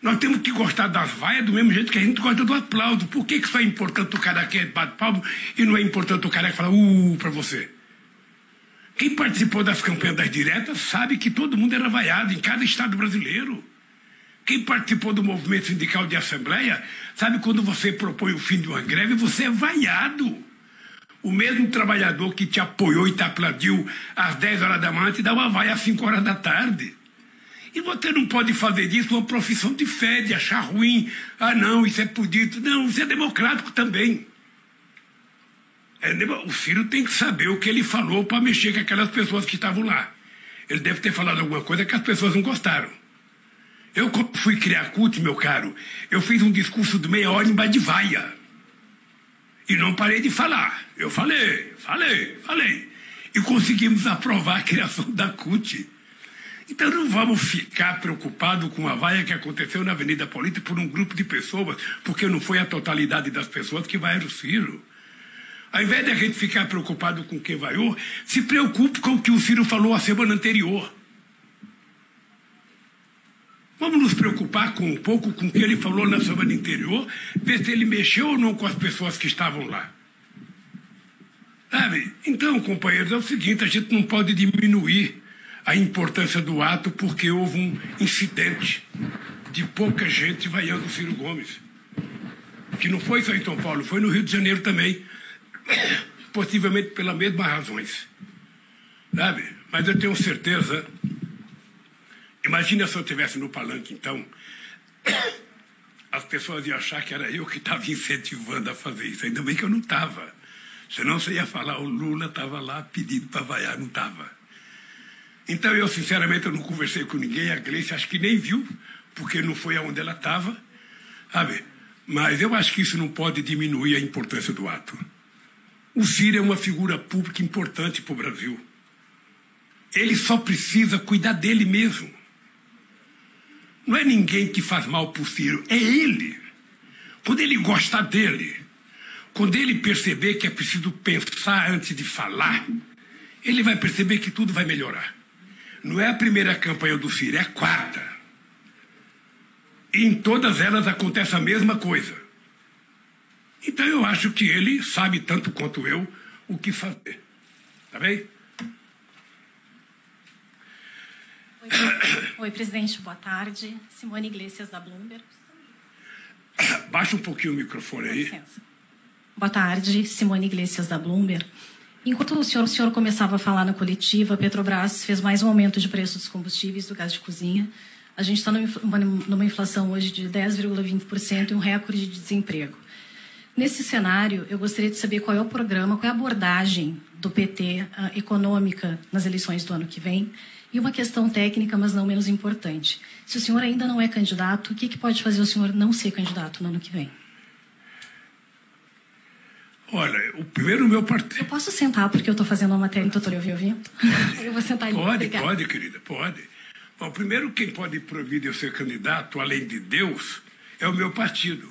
[SPEAKER 3] Nós temos que gostar das vaias do mesmo jeito que a gente gosta do aplauso. Por que só é importante o cara que bate palmo e não é importante o cara que fala para você? Quem participou das campanhas das diretas sabe que todo mundo era vaiado em cada estado brasileiro. Quem participou do movimento sindical de assembleia sabe quando você propõe o fim de uma greve, você é vaiado. O mesmo trabalhador que te apoiou e te aplaudiu às 10 horas da manhã te dá uma vaia às 5 horas da tarde. E você não pode fazer disso uma profissão de fé, de achar ruim. Ah, não, isso é pudido. Não, isso é democrático também. O Ciro tem que saber o que ele falou para mexer com aquelas pessoas que estavam lá. Ele deve ter falado alguma coisa que as pessoas não gostaram. Eu, quando fui criar a CUT, meu caro, eu fiz um discurso de meia hora em de vaia. E não parei de falar. Eu falei. E conseguimos aprovar a criação da CUT. Então não vamos ficar preocupados com a vaia que aconteceu na Avenida Paulista por um grupo de pessoas, porque não foi a totalidade das pessoas que vaiaram o Ciro. Ao invés de a gente ficar preocupado com quem vaiou, se preocupe com o que o Ciro falou a semana anterior. Vamos nos preocupar um pouco com o que ele falou na semana anterior, ver se ele mexeu ou não com as pessoas que estavam lá. Sabe? Então, companheiros, é o seguinte, a gente não pode diminuir a importância do ato porque houve um incidente de pouca gente vaiando o Ciro Gomes. Que não foi só em São Paulo, foi no Rio de Janeiro também. Possivelmente pelas mesmas razões. Sabe? Mas eu tenho certeza, e Imagina se eu estivesse no palanque, então, as pessoas iam achar que era eu que estava incentivando a fazer isso. Ainda bem que eu não estava. Senão você ia falar, o Lula estava lá pedindo para vaiar, não estava. Então, eu, sinceramente, eu não conversei com ninguém. A Gleice acho que nem viu, porque não foi aonde ela estava, sabe? Mas eu acho que isso não pode diminuir a importância do ato. O Ciro é uma figura pública importante para o Brasil. Ele só precisa cuidar dele mesmo. Não é ninguém que faz mal para o Ciro, é ele. Quando ele gostar dele, quando ele perceber que é preciso pensar antes de falar, ele vai perceber que tudo vai melhorar. Não é a primeira campanha do Ciro, é a quarta. E em todas elas acontece a mesma coisa. Então eu acho que ele sabe tanto quanto eu o que fazer. Tá bem?
[SPEAKER 11] Oi, presidente, boa tarde. Simone Iglesias, da Bloomberg.
[SPEAKER 3] Baixa um pouquinho o microfone aí.
[SPEAKER 11] Licença. Boa tarde, Simone Iglesias, da Bloomberg. Enquanto o senhor começava a falar na coletiva, a Petrobras fez mais um aumento de preço dos combustíveis, do gás de cozinha. A gente está numa inflação hoje de 10,20% e um recorde de desemprego. Nesse cenário, eu gostaria de saber qual é o programa, qual é a abordagem do PT econômica nas eleições do ano que vem. E uma questão técnica, mas não menos importante. Se o senhor ainda não é candidato, o que pode fazer o senhor não ser candidato no ano que vem?
[SPEAKER 3] Olha, o primeiro meu partido...
[SPEAKER 11] Eu posso sentar porque eu estou fazendo uma matéria em tutorial ouvindo? Eu vou sentar ali.
[SPEAKER 3] Pode, querida, pode. Bom, primeiro, quem pode proibir de eu ser candidato, além de Deus, é o meu partido.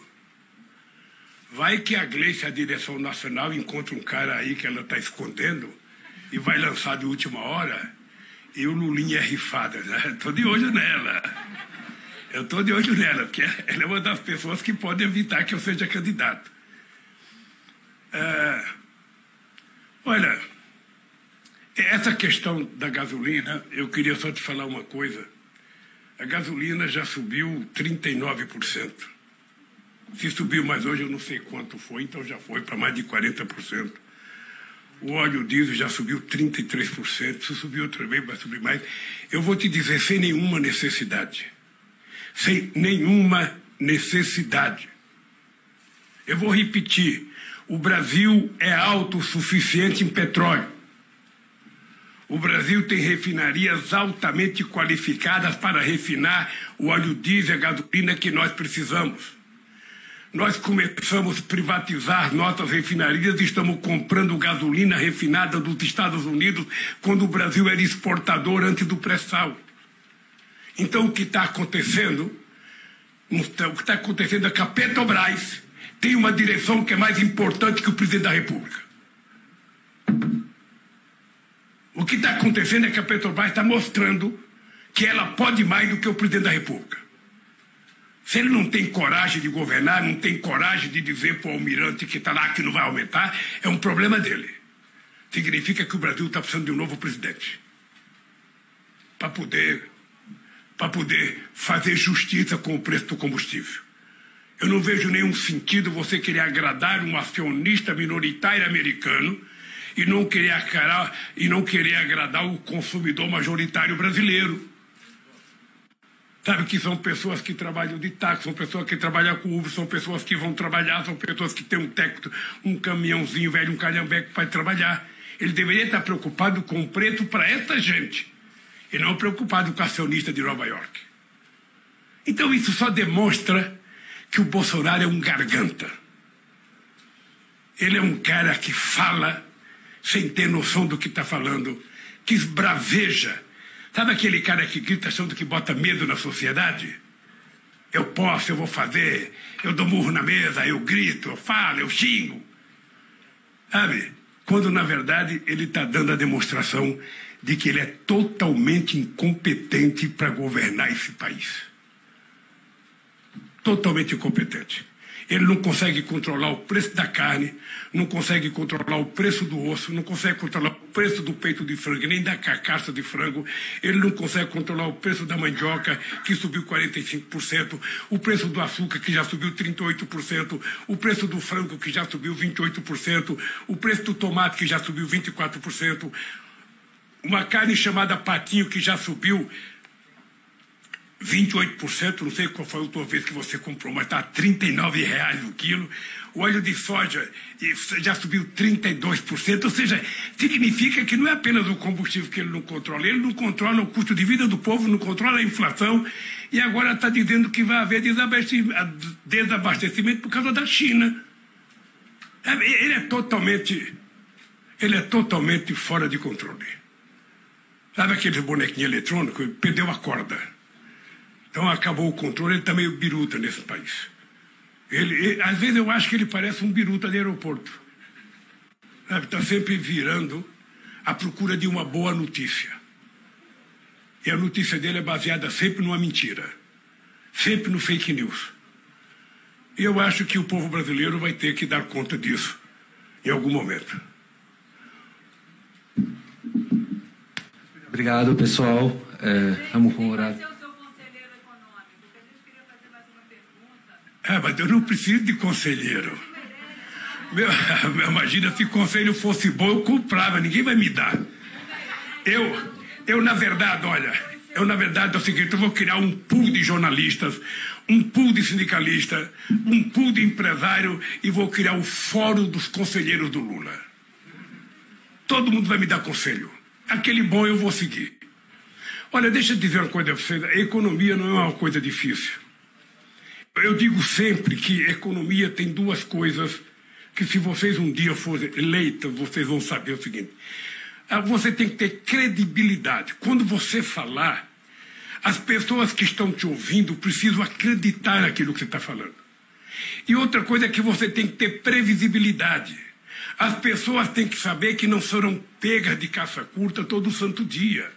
[SPEAKER 3] Vai que a Gleice, a direção nacional, encontra um cara aí que ela está escondendo e vai lançar de última hora... E o Lulinha é rifada, né? Estou de olho nela. Eu estou de olho nela, porque ela é uma das pessoas que pode evitar que eu seja candidato. Olha, essa questão da gasolina, eu queria só te falar uma coisa. A gasolina já subiu 39%. Se subiu mais hoje, eu não sei quanto foi, então já foi para mais de 40%. O óleo diesel já subiu 33%, se subir outra vez vai subir mais. Eu vou te dizer, sem nenhuma necessidade. Sem nenhuma necessidade. Eu vou repetir, o Brasil é autossuficiente em petróleo. O Brasil tem refinarias altamente qualificadas para refinar o óleo diesel e a gasolina que nós precisamos. Nós começamos a privatizar nossas refinarias e estamos comprando gasolina refinada dos Estados Unidos quando o Brasil era exportador antes do pré-sal. Então, o que está acontecendo? O que está acontecendo é que a Petrobras tem uma direção que é mais importante que o presidente da República. O que está acontecendo é que a Petrobras está mostrando que ela pode mais do que o presidente da República. Se ele não tem coragem de governar, não tem coragem de dizer para o almirante que está lá que não vai aumentar, é um problema dele. Significa que o Brasil está precisando de um novo presidente. Para poder fazer justiça com o preço do combustível. Eu não vejo nenhum sentido você querer agradar um acionista minoritário americano e não querer agradar o consumidor majoritário brasileiro. Sabe que são pessoas que trabalham de táxi, são pessoas que trabalham com Uber, são pessoas que vão trabalhar, são pessoas que têm um técnico, um caminhãozinho velho, um calhambeque para trabalhar. Ele deveria estar preocupado com o preço para essa gente e não preocupado com o acionista de Nova York. Então isso só demonstra que o Bolsonaro é um garganta. Ele é um cara que fala sem ter noção do que está falando, que esbraveja. Sabe aquele cara que grita achando que bota medo na sociedade? Eu posso, eu vou fazer, eu dou murro na mesa, eu grito, eu falo, eu xingo. Sabe? Quando, na verdade, ele está dando a demonstração de que ele é totalmente incompetente para governar esse país. Totalmente incompetente. Ele não consegue controlar o preço da carne, não consegue controlar o preço do osso, não consegue controlar o preço do peito de frango, nem da carcaça de frango. Ele não consegue controlar o preço da mandioca, que subiu 45%, o preço do açúcar, que já subiu 38%, o preço do frango, que já subiu 28%, o preço do tomate, que já subiu 24%, uma carne chamada patinho, que já subiu 28%, não sei qual foi a última vez que você comprou, mas está a R$ 39,00 o quilo. O óleo de soja já subiu 32%, ou seja, significa que não é apenas o combustível que ele não controla o custo de vida do povo, não controla a inflação, e agora está dizendo que vai haver desabastecimento por causa da China. Ele é totalmente fora de controle. Sabe aquele bonequinho eletrônico? Perdeu a corda. Então acabou o controle, ele está meio biruta nesse país. Às vezes eu acho que ele parece um biruta de aeroporto. Está sempre virando à procura de uma boa notícia. E a notícia dele é baseada sempre numa mentira. Sempre no fake news. E eu acho que o povo brasileiro vai ter que dar conta disso em algum momento.
[SPEAKER 2] Obrigado, pessoal. Vamos com o horário.
[SPEAKER 3] Mas eu não preciso de conselheiro. Imagina se conselho fosse bom, eu comprava, ninguém vai me dar. Na verdade, é o seguinte, eu vou criar um pool de jornalistas, um pool de sindicalistas, um pool de empresário e vou criar o fórum dos conselheiros do Lula. Todo mundo vai me dar conselho. Aquele bom eu vou seguir. Olha, deixa eu dizer uma coisa para vocês, a economia não é uma coisa difícil. Eu digo sempre que economia tem duas coisas que se vocês um dia forem eleitos, vocês vão saber o seguinte. Você tem que ter credibilidade. Quando você falar, as pessoas que estão te ouvindo precisam acreditar naquilo que você está falando. E outra coisa é que você tem que ter previsibilidade. As pessoas têm que saber que não serão pegas de caça curta todo santo dia.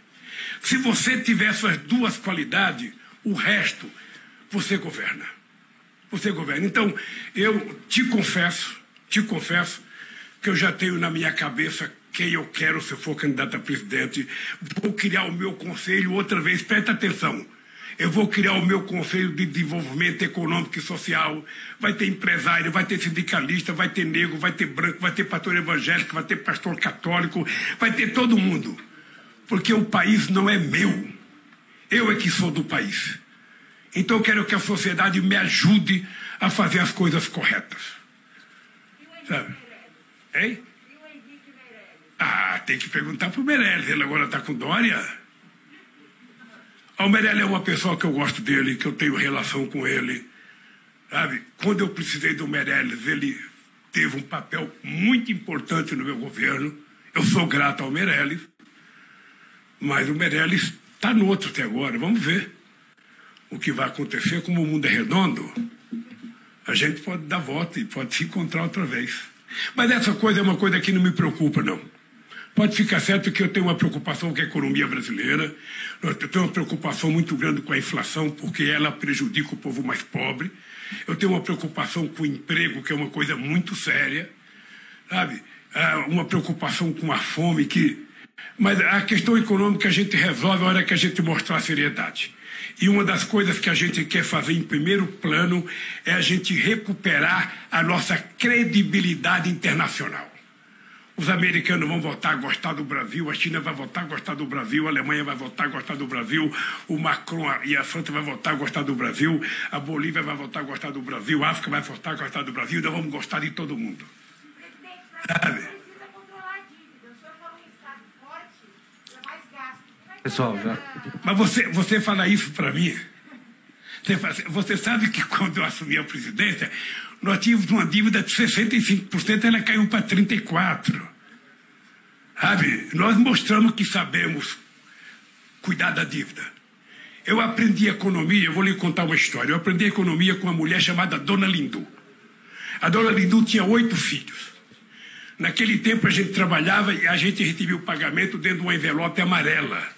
[SPEAKER 3] Se você tiver essas duas qualidades, o resto, você governa. Você governa. Então, eu te confesso que eu já tenho na minha cabeça quem eu quero se eu for candidato a presidente. Vou criar o meu conselho outra vez, presta atenção. Eu vou criar o meu conselho de desenvolvimento econômico e social. Vai ter empresário, vai ter sindicalista, vai ter negro, vai ter branco, vai ter pastor evangélico, vai ter pastor católico, vai ter todo mundo. Porque o país não é meu. Eu é que sou do país. Então eu quero que a sociedade me ajude a fazer as coisas corretas. Sabe? Hein? Tem que perguntar para o Meirelles. Ele agora está com Dória. O Meirelles é uma pessoa que eu gosto dele, que eu tenho relação com ele. Sabe? Quando eu precisei do Meirelles, ele teve um papel muito importante no meu governo. Eu sou grato ao Meirelles. Mas o Meirelles está no outro até agora. Vamos ver o que vai acontecer. Como o mundo é redondo, a gente pode dar volta e pode se encontrar outra vez. Mas essa coisa é uma coisa que não me preocupa, não. Pode ficar certo que eu tenho uma preocupação com a economia brasileira. Eu tenho uma preocupação muito grande com a inflação, porque ela prejudica o povo mais pobre. Eu tenho uma preocupação com o emprego, que é uma coisa muito séria. Sabe? Uma preocupação com a fome. Mas a questão econômica a gente resolve a hora que a gente mostrar seriedade. E uma das coisas que a gente quer fazer em primeiro plano é a gente recuperar a nossa credibilidade internacional. Os americanos vão voltar a gostar do Brasil, a China vai voltar a gostar do Brasil, a Alemanha vai voltar a gostar do Brasil, o Macron e a França vai voltar a gostar do Brasil, a Bolívia vai voltar a gostar do Brasil, a África vai voltar a gostar do Brasil, nós vamos gostar de todo mundo. Sabe?
[SPEAKER 2] Pessoal, já.
[SPEAKER 3] Mas você fala isso para mim? Você sabe que quando eu assumi a presidência, nós tínhamos uma dívida de 65%, ela caiu para 34%. Sabe? Nós mostramos que sabemos cuidar da dívida. Eu aprendi economia, eu vou lhe contar uma história. Eu aprendi economia com uma mulher chamada Dona Lindu. A Dona Lindu tinha 8 filhos. Naquele tempo a gente trabalhava e a gente recebia o pagamento dentro de uma envelope amarela.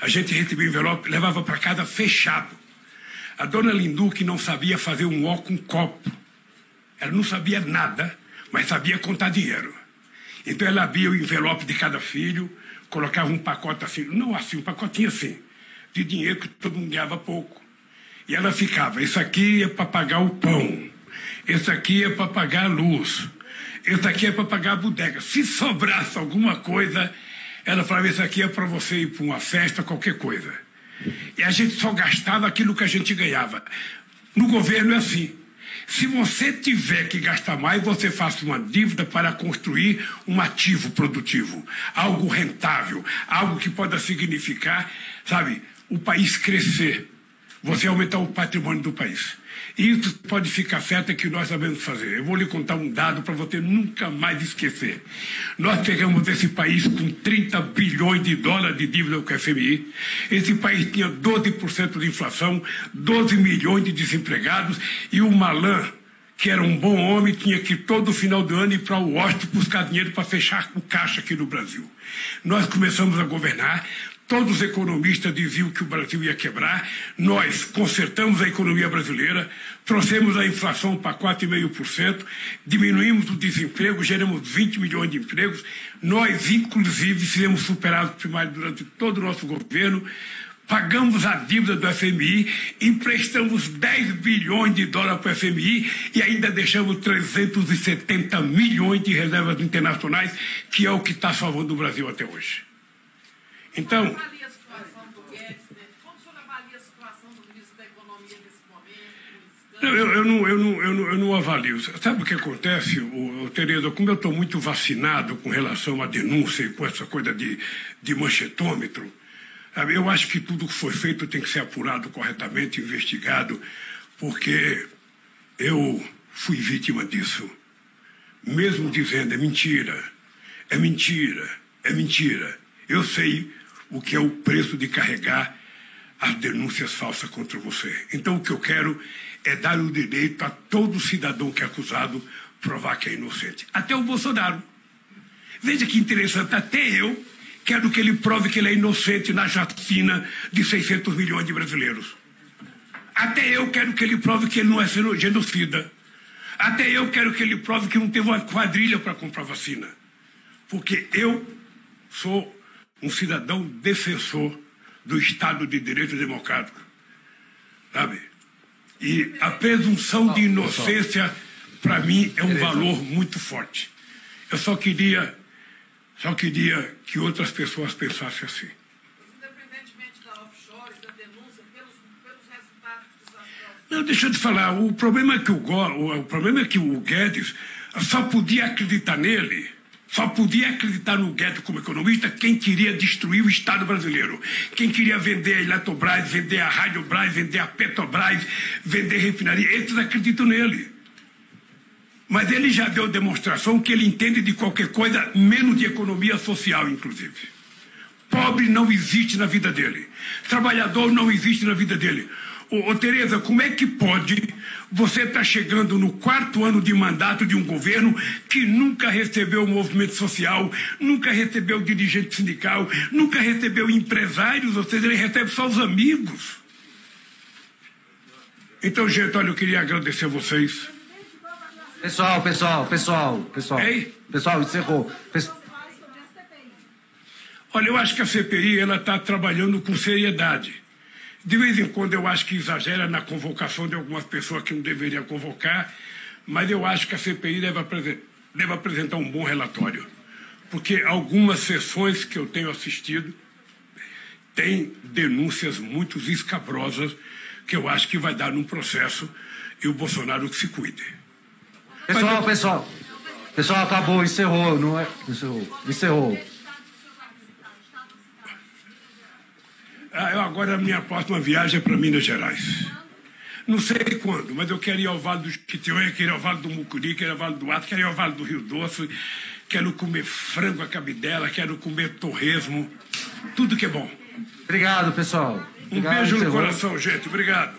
[SPEAKER 3] A gente recebia o envelope, levava para casa fechado. A Dona Lindu, que não sabia fazer um ó com copo. Ela não sabia nada, mas sabia contar dinheiro. Então ela abria o envelope de cada filho, colocava um pacote assim, não assim, um pacotinho assim, de dinheiro que todo mundo ganhava pouco. E ela ficava, isso aqui é para pagar o pão, isso aqui é para pagar a luz, isso aqui é para pagar a bodega. Se sobrasse alguma coisa, ela falava, isso aqui é para você ir para uma festa, qualquer coisa. E a gente só gastava aquilo que a gente ganhava. No governo é assim. Se você tiver que gastar mais, você faça uma dívida para construir um ativo produtivo, algo rentável, algo que possa significar, sabe, o país crescer, você aumentar o patrimônio do país. E isso pode ficar certo, é que nós sabemos fazer. Eu vou lhe contar um dado para você nunca mais esquecer. Nós pegamos esse país com 30 bilhões de dólares de dívida com o FMI. Esse país tinha 12% de inflação, 12 milhões de desempregados, e o Malan, que era um bom homem, tinha que todo final do ano ir para o Washington buscar dinheiro para fechar o caixa aqui no Brasil. Nós começamos a governar. Todos os economistas diziam que o Brasil ia quebrar. Nós consertamos a economia brasileira, trouxemos a inflação para 4,5%, diminuímos o desemprego, geramos 20 milhões de empregos. Nós, inclusive, fizemos superávit primário durante todo o nosso governo, pagamos a dívida do FMI, emprestamos 10 bilhões de dólares para o FMI e ainda deixamos 370 milhões de reservas internacionais, que é o que está salvando o Brasil até hoje. Então,
[SPEAKER 7] Como avalia a situação do Guedes? Como o senhor avalia a situação do ministro da Economia nesse momento?
[SPEAKER 3] eu não avalio. Sabe o que acontece, Tereza? Como eu estou muito vacinado com relação à denúncia e com essa coisa de manchetômetro, sabe, eu acho que tudo que foi feito tem que ser apurado corretamente, investigado, porque eu fui vítima disso. Mesmo dizendo é mentira, é mentira, é mentira. Eu sei o que é o preço de carregar as denúncias falsas contra você. Então, o que eu quero é dar o direito a todo cidadão que é acusado provar que é inocente. Até o Bolsonaro. Veja que interessante, até eu quero que ele prove que ele é inocente na chacina de 600 milhões de brasileiros. Até eu quero que ele prove que ele não é genocida. Até eu quero que ele prove que não teve uma quadrilha para comprar vacina. Porque eu sou um cidadão defensor do Estado de Direito Democrático, sabe? E a presunção de inocência, para mim, é um valor muito forte. Eu só queria que outras pessoas pensassem assim.
[SPEAKER 7] Independentemente da offshore, da denúncia, pelos resultados desastrosos.
[SPEAKER 3] Não, deixa eu te falar, o problema é que o Guedes só podia acreditar nele. Só podia acreditar no Guedes como economista quem queria destruir o Estado brasileiro. Quem queria vender a Eletrobras, vender a Radiobras, vender a Petrobras, vender refinaria. Eles acreditam nele. Mas ele já deu demonstração que ele entende de qualquer coisa, menos de economia social, inclusive. Pobre não existe na vida dele. Trabalhador não existe na vida dele. Ô Tereza, como é que pode você estar chegando no 4º ano de mandato de um governo que nunca recebeu o movimento social, nunca recebeu o dirigente sindical, nunca recebeu empresários, ou seja, ele recebe só os amigos? Então, gente, olha, eu queria agradecer a vocês.
[SPEAKER 2] Pessoal.
[SPEAKER 3] Ei?
[SPEAKER 2] Pessoal, encerrou.
[SPEAKER 3] Olha, eu acho que a CPI está trabalhando com seriedade. De vez em quando eu acho que exagera na convocação de algumas pessoas que não deveriam convocar, mas eu acho que a CPI deve apresentar um bom relatório. Porque algumas sessões que eu tenho assistido têm denúncias muito escabrosas que eu acho que vai dar num processo e o Bolsonaro que se cuide.
[SPEAKER 2] Pessoal, acabou, encerrou, não é? Encerrou.
[SPEAKER 3] Agora a minha próxima viagem é para Minas Gerais. Não sei quando, mas eu quero ir ao Vale do Jequitinhonha, quero ir ao Vale do Mucuri, quero ir ao Vale do Ato, quero ir ao Vale do Rio Doce, quero comer frango à cabidela, quero comer torresmo, tudo que é bom.
[SPEAKER 2] Obrigado, pessoal.
[SPEAKER 3] Um beijo no coração, gente. Obrigado.